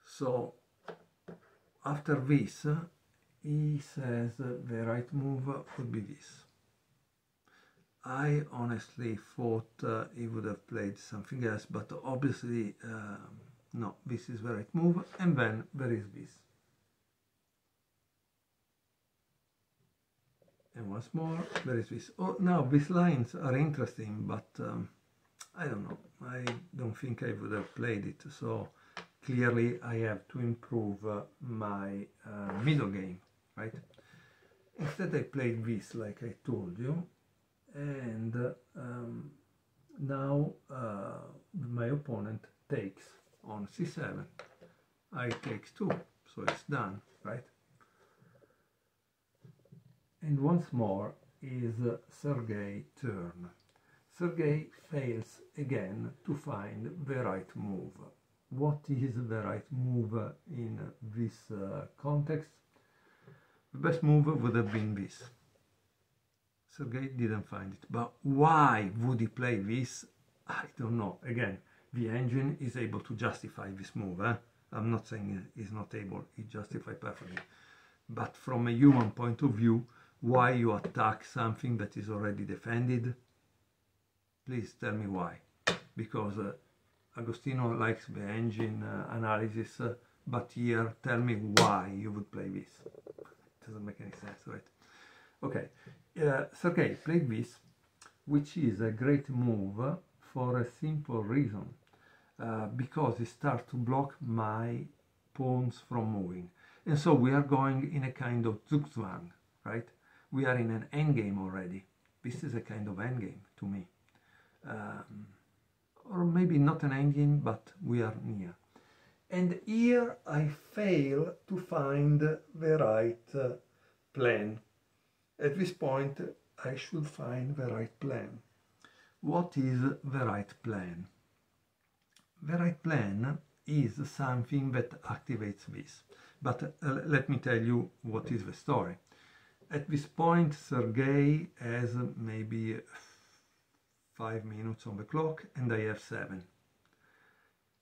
So after this, he says the right move would be this. I honestly thought he would have played something else, but obviously no, this is the right move, and then there is this. And once more, there is this. Oh, now these lines are interesting, but I don't know. I don't think I would have played it, so clearly I have to improve my middle game, right? Instead I played this, like I told you, and now my opponent takes on c7. I takes 2, so it's done, right? And once more is Sergej's turn. Sergej fails again to find the right move. What is the right move in this context? The best move would have been this. Sergej didn't find it, but why would he play this? I don't know. Again, the engine is able to justify this move. I'm not saying he's not able, he justifies perfectly. But from a human point of view, why you attack something that is already defended? Please tell me why. Because Agostino likes the engine analysis, but here, tell me why you would play this. It doesn't make any sense, right? Okay, Sergej played this, which is a great move for a simple reason. Because it starts to block my pawns from moving. And so we are going in a kind of zugzwang, right? We are in an endgame already. This is a kind of endgame to me. Or maybe not an endgame, but we are near. And here I fail to find the right plan. At this point, I should find the right plan. What is the right plan? The right plan is something that activates this. But let me tell you what is the story. At this point, Sergej has maybe 5 minutes on the clock and I have 7.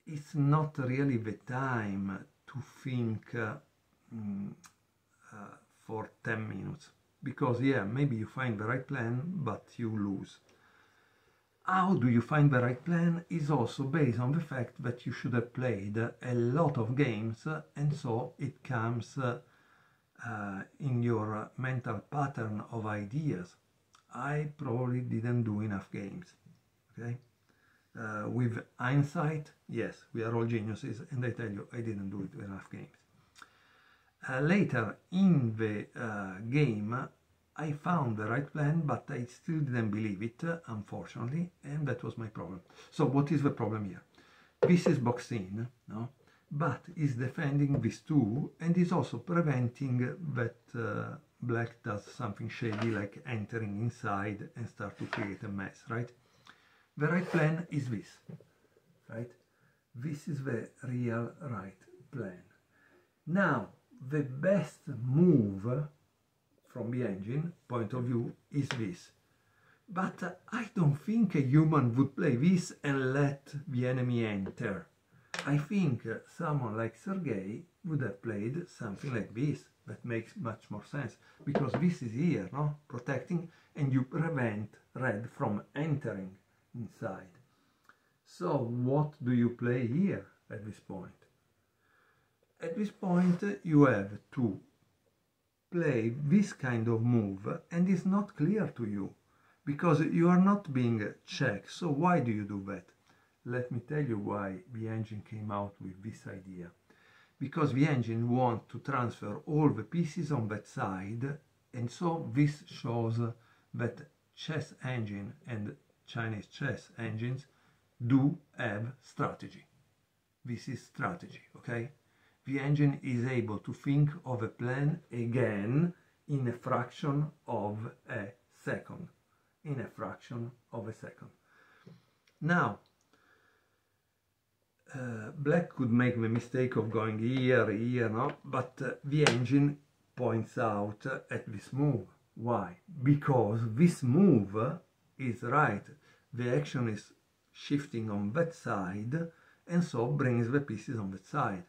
It's not really the time to think for 10 minutes, because yeah, maybe you find the right plan, but you lose. How do you find the right plan is also based on the fact that you should have played a lot of games, and so it comes in your mental pattern of ideas. I probably didn't do enough games, okay? With hindsight, yes, we are all geniuses, and I tell you, I didn't do it enough games. Later in the game, I found the right plan, but I still didn't believe it, unfortunately, and that was my problem. So what is the problem here? This is boxed in, no? But is defending this too, and is also preventing that black does something shady, like entering inside and start to create a mess, right? The right plan is this, right? This is the real right plan. Now, the best move from the engine point of view is this. But I don't think a human would play this and let the enemy enter. I think someone like Sergej would have played something like this. That makes much more sense, because this is here, no? Protecting, and you prevent red from entering inside. So what do you play here at this point? At this point you have to play this kind of move, and it's not clear to you because you are not being checked. So why do you do that? Let me tell you why the engine came out with this idea. Because the engine wants to transfer all the pieces on that side, and so this shows that chess engine and Chinese chess engines do have strategy. This is strategy, okay? The engine is able to think of a plan again in a fraction of a second. In a fraction of a second. Now, black could make the mistake of going here, no? But the engine points out at this move. Why? Because this move is right. The action is shifting on that side, and so brings the pieces on that side.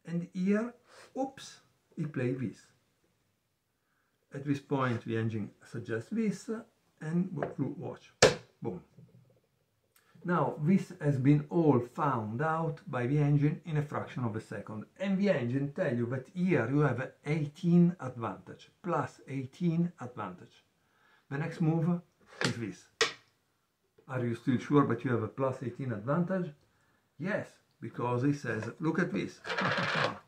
And here, oops, he plays this. At this point, the engine suggests this, and watch, boom. Now, this has been all found out by the engine in a fraction of a second, and the engine tells you that here you have 18 advantage, plus 18 advantage. The next move is this. Are you still sure that you have a plus 18 advantage? Yes, because he says, look at this.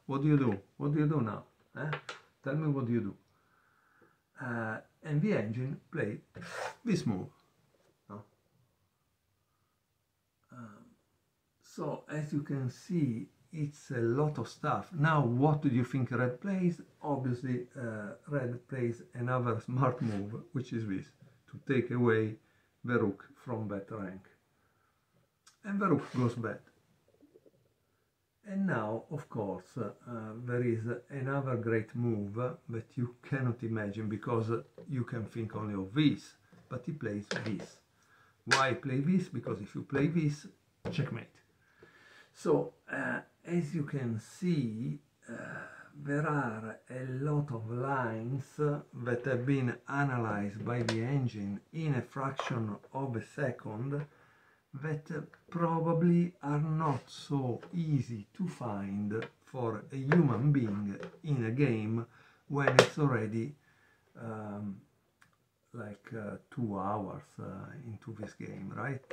What do you do? What do you do now? Tell me, what do you do? And the engine plays this move. No? So as you can see, it's a lot of stuff. Now, what do you think red plays? Obviously, red plays another smart move, which is this, to take away the rook from that rank. And the rook goes bad. And now, of course, there is another great move that you cannot imagine, because you can think only of this, but he plays this. Why play this? Because if you play this, checkmate. So, as you can see, there are a lot of lines that have been analyzed by the engine in a fraction of a second that probably are not so easy to find for a human being in a game when it's already like 2 hours into this game, right?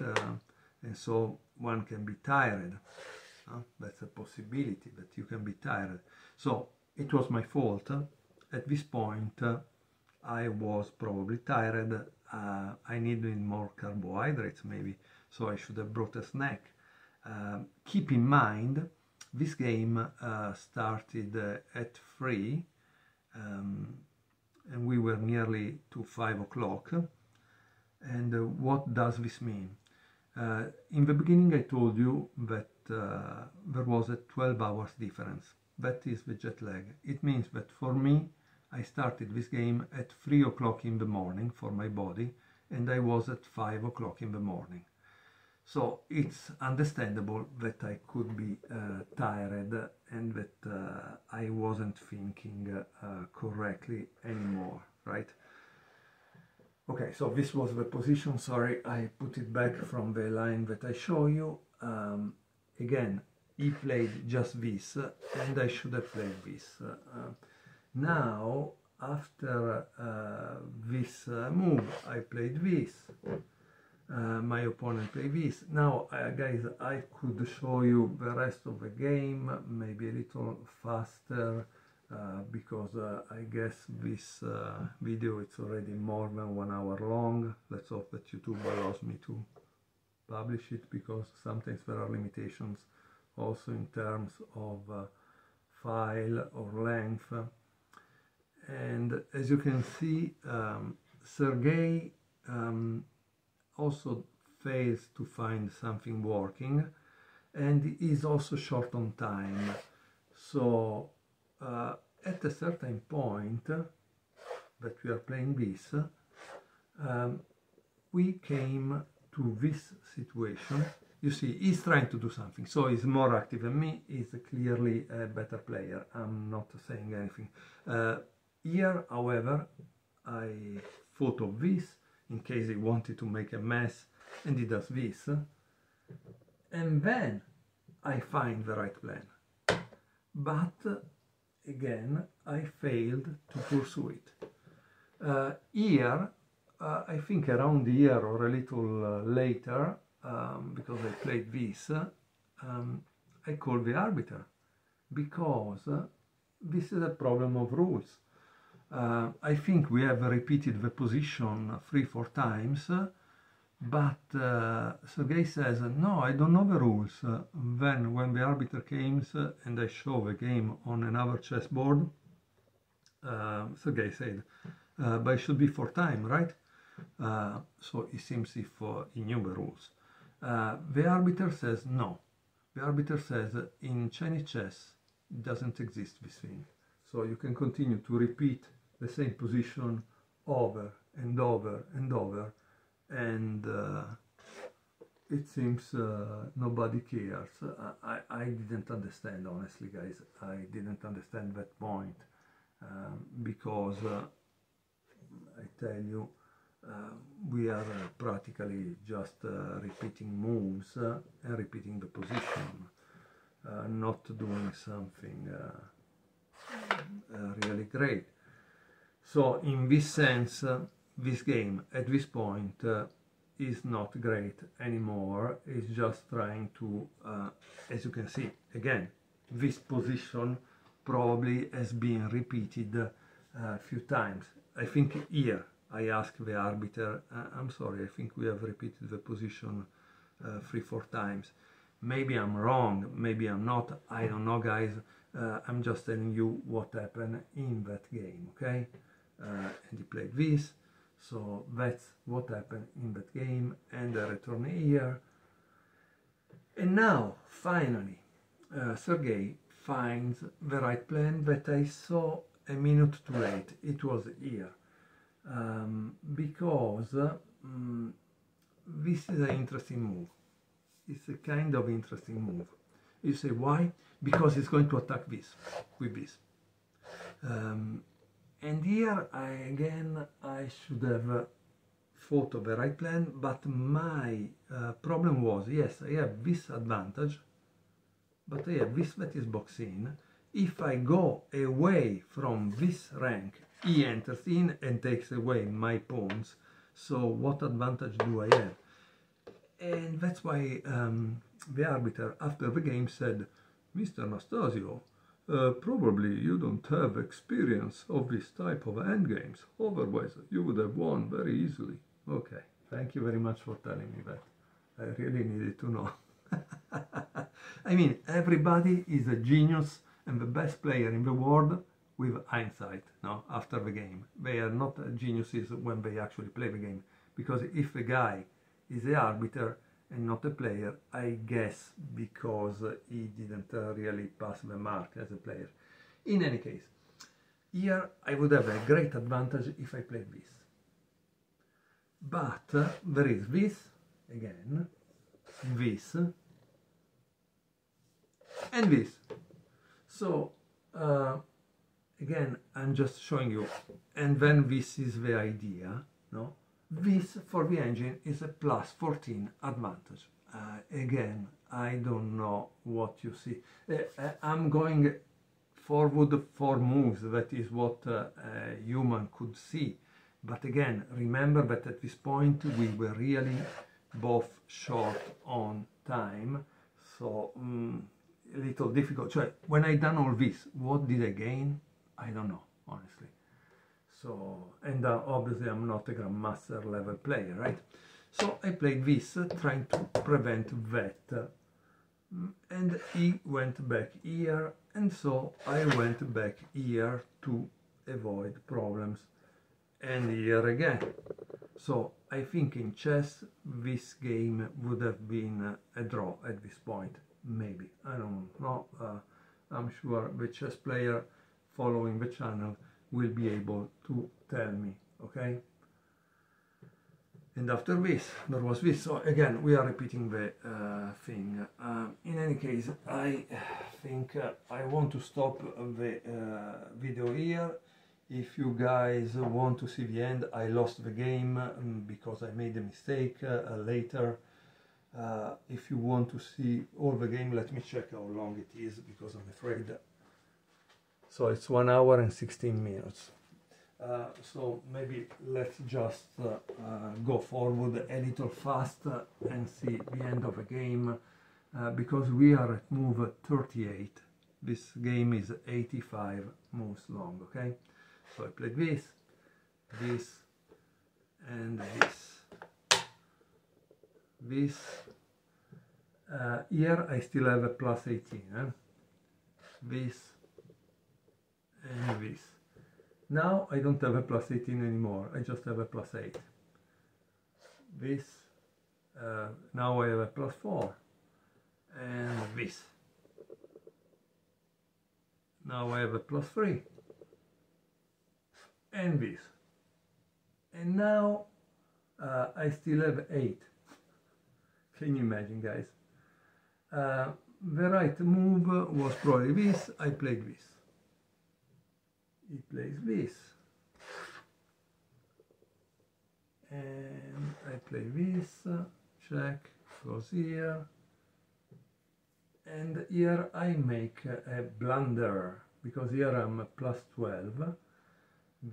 And so one can be tired. That's a possibility, that you can be tired. So it was my fault. At this point, I was probably tired. I needed more carbohydrates, maybe. So I should have brought a snack. Keep in mind, this game started at 3, and we were nearly to 5 o'clock. And what does this mean? In the beginning I told you that there was a 12 hours difference. That is the jet lag. It means that for me, I started this game at 3 o'clock in the morning for my body, and I was at 5 o'clock in the morning. So it's understandable that I could be tired and that I wasn't thinking correctly anymore, right? Okay, so this was the position. Sorry, I put it back from the line that I show you. Again, he played just this, and I should have played this. Now, after this move, I played this. My opponent played this. Now, guys, I could show you the rest of the game, maybe a little faster, because I guess this video is already more than 1 hour long. Let's hope that YouTube allows me to publish it, because sometimes there are limitations also in terms of file or length. And as you can see, Sergej also fails to find something working, and is also short on time. So at a certain point that we are playing this, we came to this situation. You see, he's trying to do something, so he's more active than me. He's clearly a better player. I'm not saying anything. Here, however, I thought of this in case he wanted to make a mess, and he does this, and then I find the right plan. But again, I failed to pursue it. Here, I think around here or a little later, because I played this, I called the arbiter, because this is a problem of rules. I think we have repeated the position 3-4 times, but Sergej says, no, I don't know the rules. Then when the arbiter comes and I show the game on another chessboard, Sergej said, but it should be 4 times, right? So it seems if he knew the rules. The arbiter says no. The arbiter says in Chinese chess it doesn't exist, this thing. So you can continue to repeat the same position over and over and over, and it seems nobody cares. I didn't understand, honestly, guys. I didn't understand that point, because I tell you, we are practically just repeating moves and repeating the position, not doing something really great. So in this sense, this game at this point is not great anymore. It's just trying to, as you can see, again, this position probably has been repeated a few times. I think here I asked the arbiter, I'm sorry, I think we have repeated the position 3-4 times. Maybe I'm wrong, maybe I'm not, I don't know, guys. I'm just telling you what happened in that game, okay? And he played this, so that's what happened in that game, and I return here. And now, finally, Sergej finds the right plan that I saw a minute too late. It was here, because this is an interesting move. It's a kind of interesting move. You say, why? Because he's going to attack this, with this. And here, I should have thought of the right plan, but my problem was, yes, I have this advantage, but I have this that is boxed in. If I go away from this rank, he enters in and takes away my pawns. So what advantage do I have? And that's why the arbiter, after the game, said, Mr. Anastasio, probably you don't have experience of this type of endgames. Otherwise, you would have won very easily. Okay, thank you very much for telling me that. I really needed to know. I mean, everybody is a genius and the best player in the world with hindsight, no, after the game. They are not geniuses when they actually play the game. Because if a guy is the arbiter and not a player, I guess because he didn't really pass the mark as a player. In any case, here I would have a great advantage if I played this. But there is this, again, this, and this. So, again, I'm just showing you, and then this is the idea, no? This, for the engine, is a plus 14 advantage. Again, I don't know what you see. I'm going forward 4 moves, that is what a human could see. But again, remember that at this point we were really both short on time, so a little difficult. So when I done all this, what did I gain? I don't know, honestly. So, and obviously I'm not a grandmaster level player, right? So I played this, trying to prevent that. And he went back here, and so I went back here to avoid problems. And here again. So I think in chess this game would have been a draw at this point. Maybe, I don't know. I'm sure the chess player following the channel will be able to tell me, okay? And after this, there was this. So again, we are repeating the thing. In any case, I think I want to stop the video here. If you guys want to see the end, I lost the game because I made a mistake later. If you want to see all the game, let me check how long it is, because I'm afraid. So it's 1 hour and 16 minutes. So maybe let's just go forward a little fast and see the end of the game, because we are at move 38. This game is 85 moves long, okay? So I played this, this, and this. This. Here I still have a plus 18. This and this. Now I don't have a plus 18 anymore, I just have a plus 8. This, now I have a plus 4, and this. Now I have a plus 3, and this. And now I still have 8. Can you imagine, guys? The right move was probably this, I played this. He plays this, and I play this, check, goes here, and here I make a blunder, because here I'm plus 12.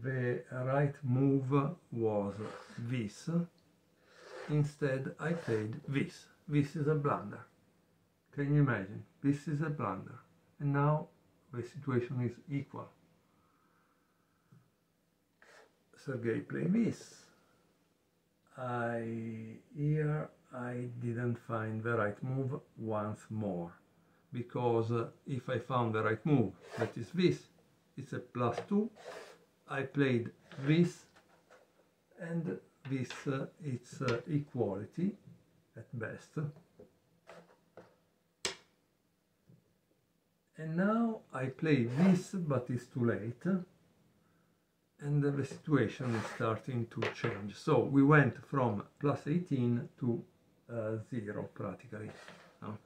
The right move was this, instead I played this. This is a blunder. Can you imagine? This is a blunder, and now the situation is equal. Sergej played this. Here I didn't find the right move once more, because if I found the right move, that is this, it's a plus 2. I played this, and this, it's equality at best. And now I play this, but it's too late. And the situation is starting to change. So we went from plus 18 to 0 practically. No?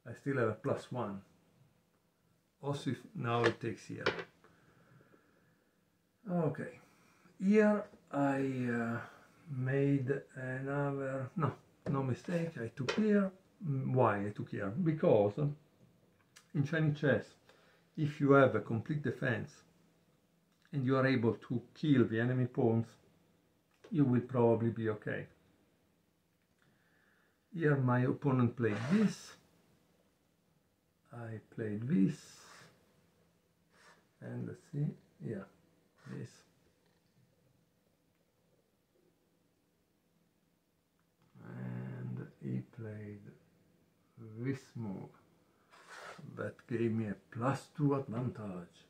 I still have a plus 1. Also, if now it takes here. Okay, here I made another, no mistake, I took here. Why I took here? Because in Chinese chess, if you have a complete defense, and you are able to kill the enemy pawns, you will probably be okay. Here my opponent played this, I played this, and let's see, yeah, this. And he played this move. That gave me a plus 2 advantage.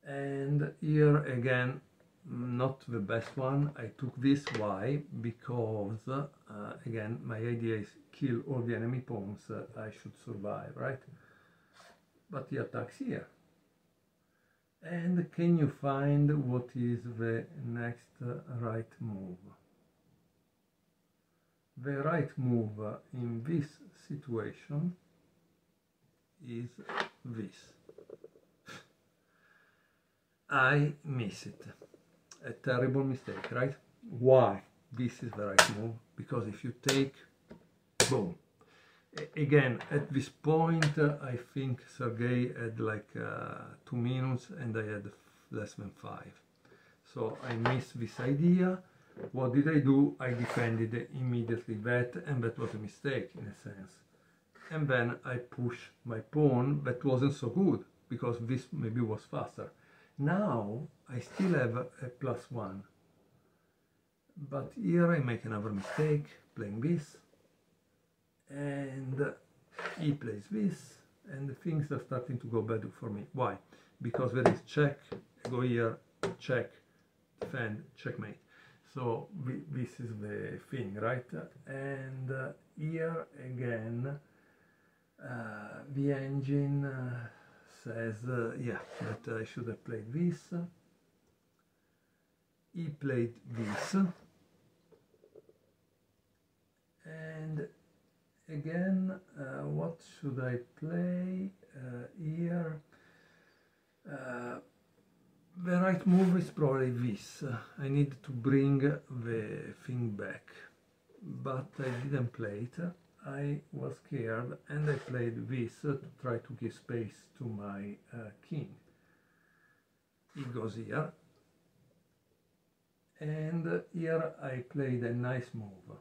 And here again, not the best one. I took this. Why? Because again, my idea is kill all the enemy pawns. I should survive, right? But he attacks here, And can you find what is the next right move? The right move in this situation is this. I miss it. A terrible mistake, right? Why? This is the right move, because if you take, boom. Again, at this point, I think Sergej had like 2 minutes and I had less than 5. So I missed this idea. What did I do? I defended immediately that, and that was a mistake in a sense. And then I pushed my pawn. That wasn't so good, because this maybe was faster. Now I still have a +1. But here I make another mistake, playing this. And he plays this, and things are starting to go bad for me. Why? Because there is check, I go here, check, defend, checkmate. So this is the thing, right? And here again, the engine says, yeah, that I should have played this. He played this. And again, what should I play here? The right move is probably this. I need to bring the thing back, but I didn't play it. I was scared and I played this to try to give space to my king. He goes here, and here I played a nice move.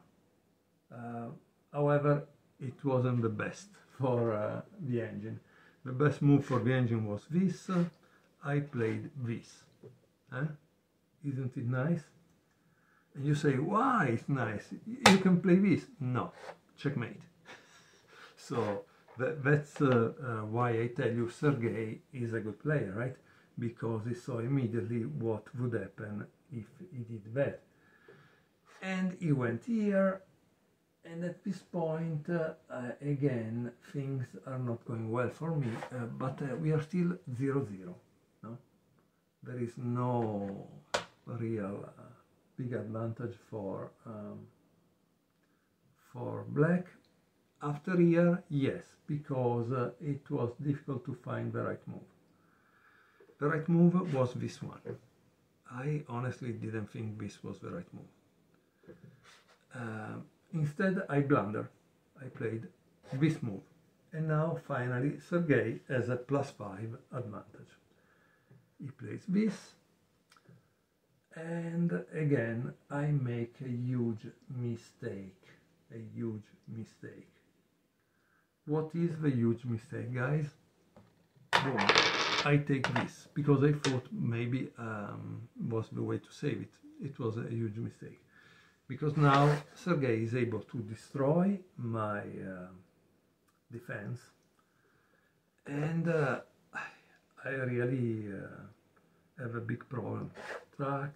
However, it wasn't the best for the engine. The best move for the engine was this. I played this. Isn't it nice? And you say, why it's nice? You can play this. No, checkmate. So that's why I tell you Sergej is a good player, right? Because he saw immediately what would happen if he did that. And he went here. And at this point, again, things are not going well for me, but we are still 0-0, no? There is no real big advantage for black. After here, yes, because it was difficult to find the right move. The right move was this one. I honestly didn't think this was the right move. Instead, I blundered. I played this move. And now, finally, Sergej has a +5 advantage. He plays this. And again, I make a huge mistake. A huge mistake. What is the huge mistake, guys? Boom. I take this, because I thought maybe was the way to save it. It was a huge mistake. Because now Sergej is able to destroy my defense, and I really have a big problem. Track,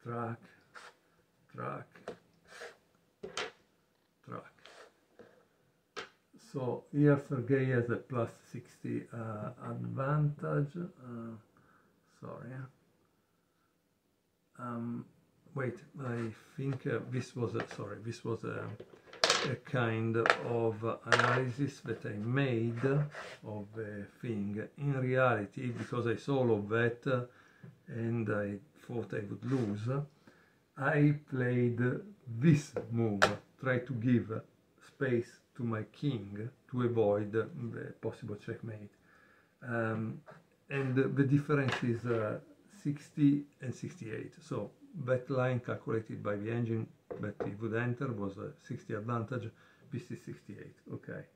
track, track, track. So here Sergej has a +60 advantage. Sorry. Wait, I think this was a kind of analysis that I made of the thing. In reality, because I saw all of that and I thought I would lose, I played this move, try to give space to my king to avoid the possible checkmate. And the difference is 60 and 68. So that line calculated by the engine that he would enter was a 60 advantage. This is 68. Okay.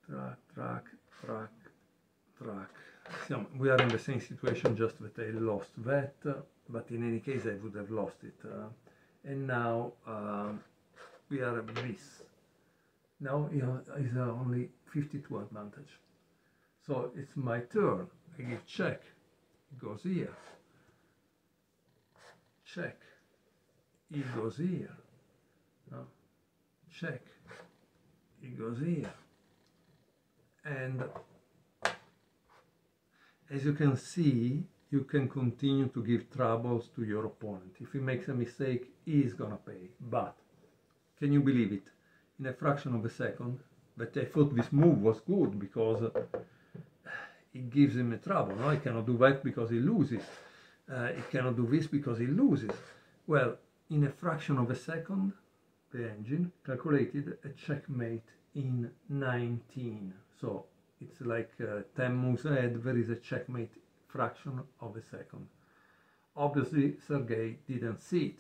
Track, track, track, track. So we are in the same situation, just that I lost that, but in any case I would have lost it. And now we are at this. Now is only 52 advantage. So it's my turn. I give check. It goes here. Check. He goes here. No? Check. He goes here. And as you can see, you can continue to give troubles to your opponent. If he makes a mistake, he's gonna pay. But can you believe it? In a fraction of a second, but I thought this move was good because it gives him a trouble. No, he cannot do that because he loses. He cannot do this because he loses. Well, in a fraction of a second, the engine calculated a checkmate in 19. So it's like 10 moves ahead, there is a checkmate fraction of a second. Obviously, Sergej didn't see it.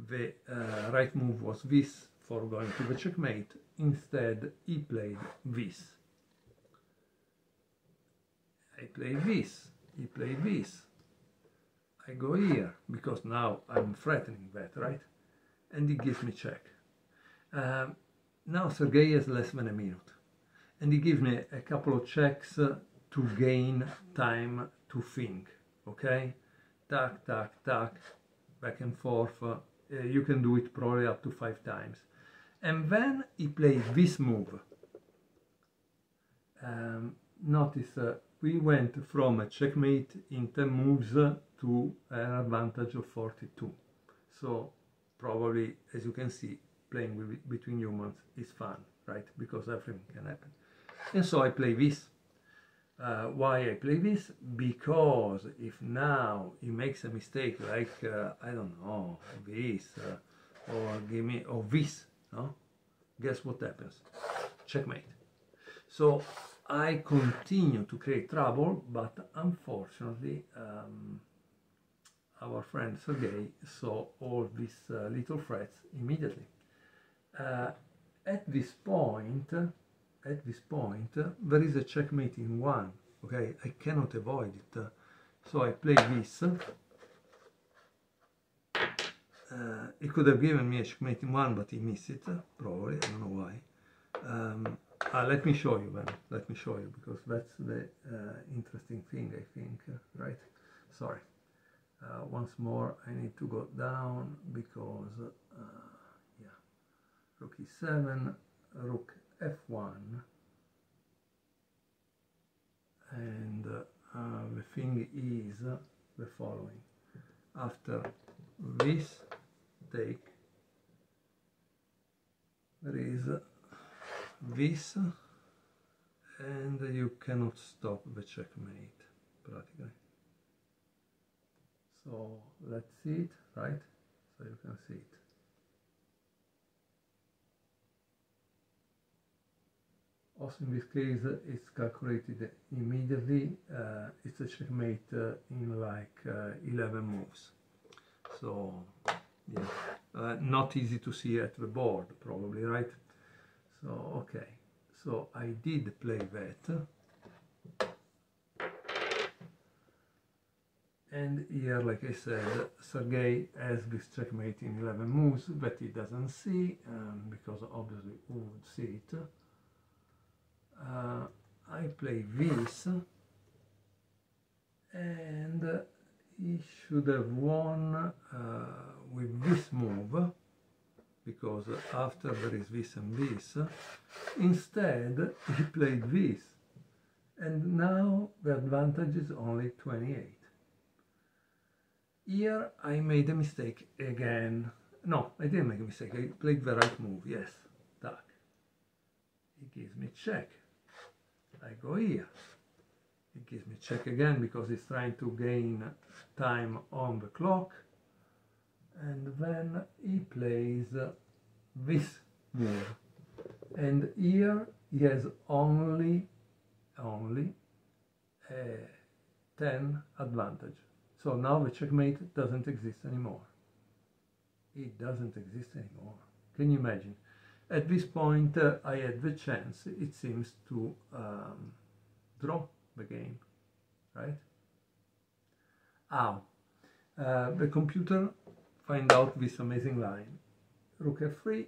The right move was this for going to the checkmate. Instead, he played this. I play this, he played this. I go here, because now I'm threatening that, right? And he gives me check. Now Sergej has less than a minute. And he gives me a couple of checks to gain time to think, okay? Tack, tack, tack, back and forth. You can do it probably up to 5 times. And then he plays this move. Notice we went from a checkmate in 10 moves to an advantage of 42. So probably, as you can see, playing between humans is fun, right? Because everything can happen. And so I play this. Why I play this? Because if now he makes a mistake like, I don't know, this, or this, no? Guess what happens? Checkmate. So I continue to create trouble, but unfortunately our friend Sergej saw all these little threats immediately. At this point, there is a checkmate in 1. Okay, I cannot avoid it. So I play this. He could have given me a checkmate in 1, but he missed it, probably, I don't know why. Let me show you then, let me show you, because that's the interesting thing, I think, right? Sorry. Once more, I need to go down, because, yeah, rook e7, rook f1, and the thing is the following. After this take, there is this, and you cannot stop the checkmate, practically. So let's see it, right? So you can see it. Also in this case, it's calculated immediately. It's a checkmate in like 11 moves. So, yeah, not easy to see at the board, probably, right? So, okay. So I did play that. And here, like I said, Sergej has this checkmate in 11 moves that he doesn't see, because obviously who would see it? I play this, and he should have won with this move, because after there is this and this. Instead, he played this, and now the advantage is only 28. Here I made a mistake again. No, I didn't make a mistake. I played the right move, yes. Tack. He gives me check. I go here. He gives me check again because he's trying to gain time on the clock. And then he plays this move. And here he has only a 10 advantage. So now the checkmate doesn't exist anymore. It doesn't exist anymore. Can you imagine? At this point, I had the chance, it seems, to draw the game, right? How? The computer find out this amazing line, rook f3,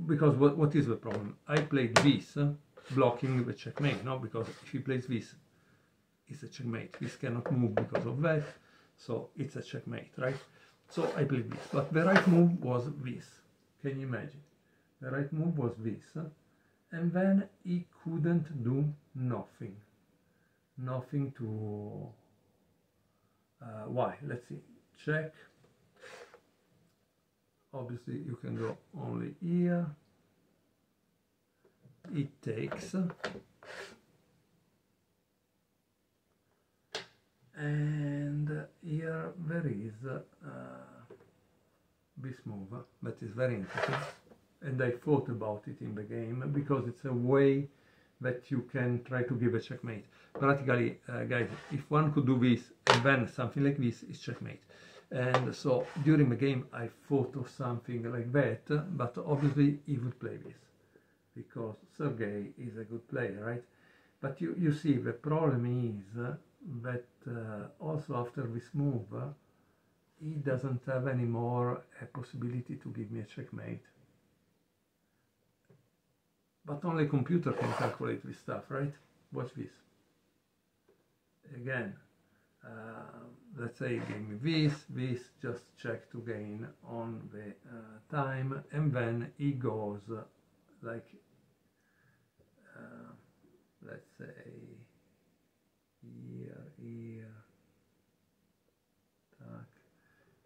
because what is the problem? I played this, blocking the checkmate, no? Because if he plays this, it's a checkmate. This cannot move because of that, so it's a checkmate, right? So I played this, but the right move was this. Can you imagine? The right move was this, and then he couldn't do nothing. nothing to why. Let's see, check. Obviously you can go only here. It takes, and here there is this move that is very interesting, and I thought about it in the game because it's a way that you can try to give a checkmate. Practically, guys, if one could do this and then something like this, is checkmate. And so during the game I thought of something like that, but obviously he would play this because Sergej is a good player, right? But you see, the problem is that also after this move he doesn't have any more a possibility to give me a checkmate. But only computer can calculate this stuff, right? Watch this. Again, let's say he gave me this, just check to gain on the time, and then he goes like, let's say, here, tack.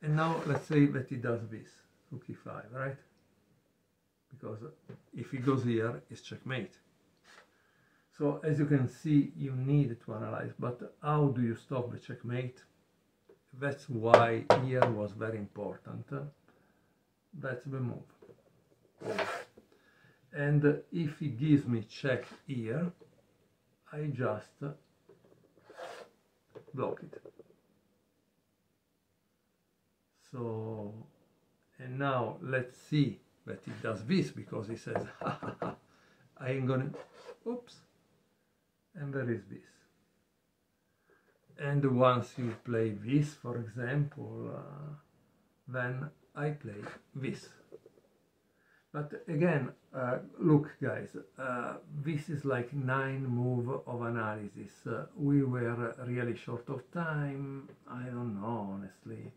And now let's say that he does this, rook e5, right? Because if he goes here, it's checkmate. So as you can see, you need to analyze, but how do you stop the checkmate? That's why here was very important. That's the move. And if he gives me check here, I just block it. So, and now let's see that he does this, because he says, ha ha ha, I ain't gonna, oops, and there is this. And once you play this, for example, then I play this. But again, look guys, this is like 9 moves of analysis. We were really short of time. I don't know, honestly.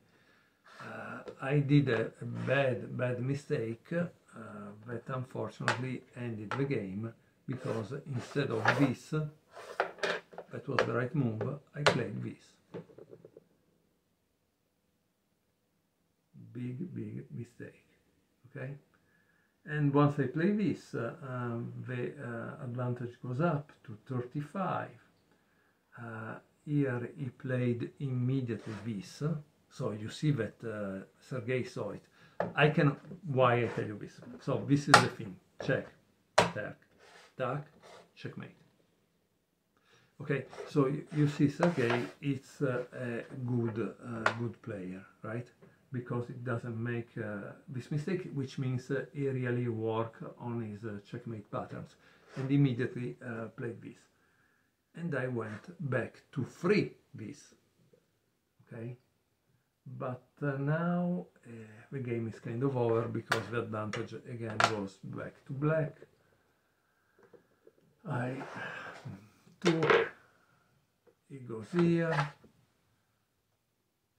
I did a bad mistake that unfortunately ended the game, because instead of this, that was the right move, I played this. Big mistake, okay? And once I play this, the advantage goes up to 35. Here he played immediately this. So you see that Sergej saw it. I can, why I tell you this? So this is the thing, check, tack, tack, checkmate. Okay, so you see Sergej, it's a good player, right? Because it doesn't make this mistake, which means he really work on his checkmate patterns, and immediately played this. And I went back to free this, okay? But now the game is kind of over, because the advantage again goes back to black. I took, it goes here,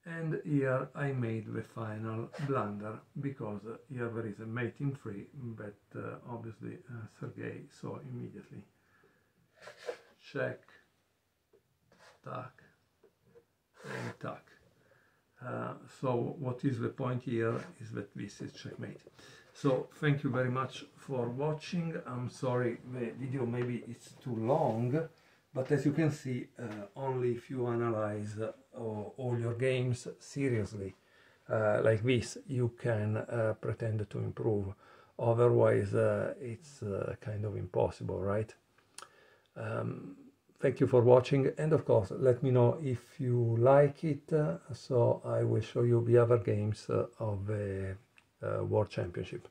and here I made the final blunder, because here there is a mate in free, but obviously Sergej saw immediately. Check, tack, and tack. So what is the point here is that this is checkmate. So thank you very much for watching. I'm sorry the video maybe it's too long, but as you can see, only if you analyze all your games seriously like this, you can pretend to improve. Otherwise it's kind of impossible, right? Thank you for watching, and of course let me know if you like it, so I will show you the other games of the World Championship.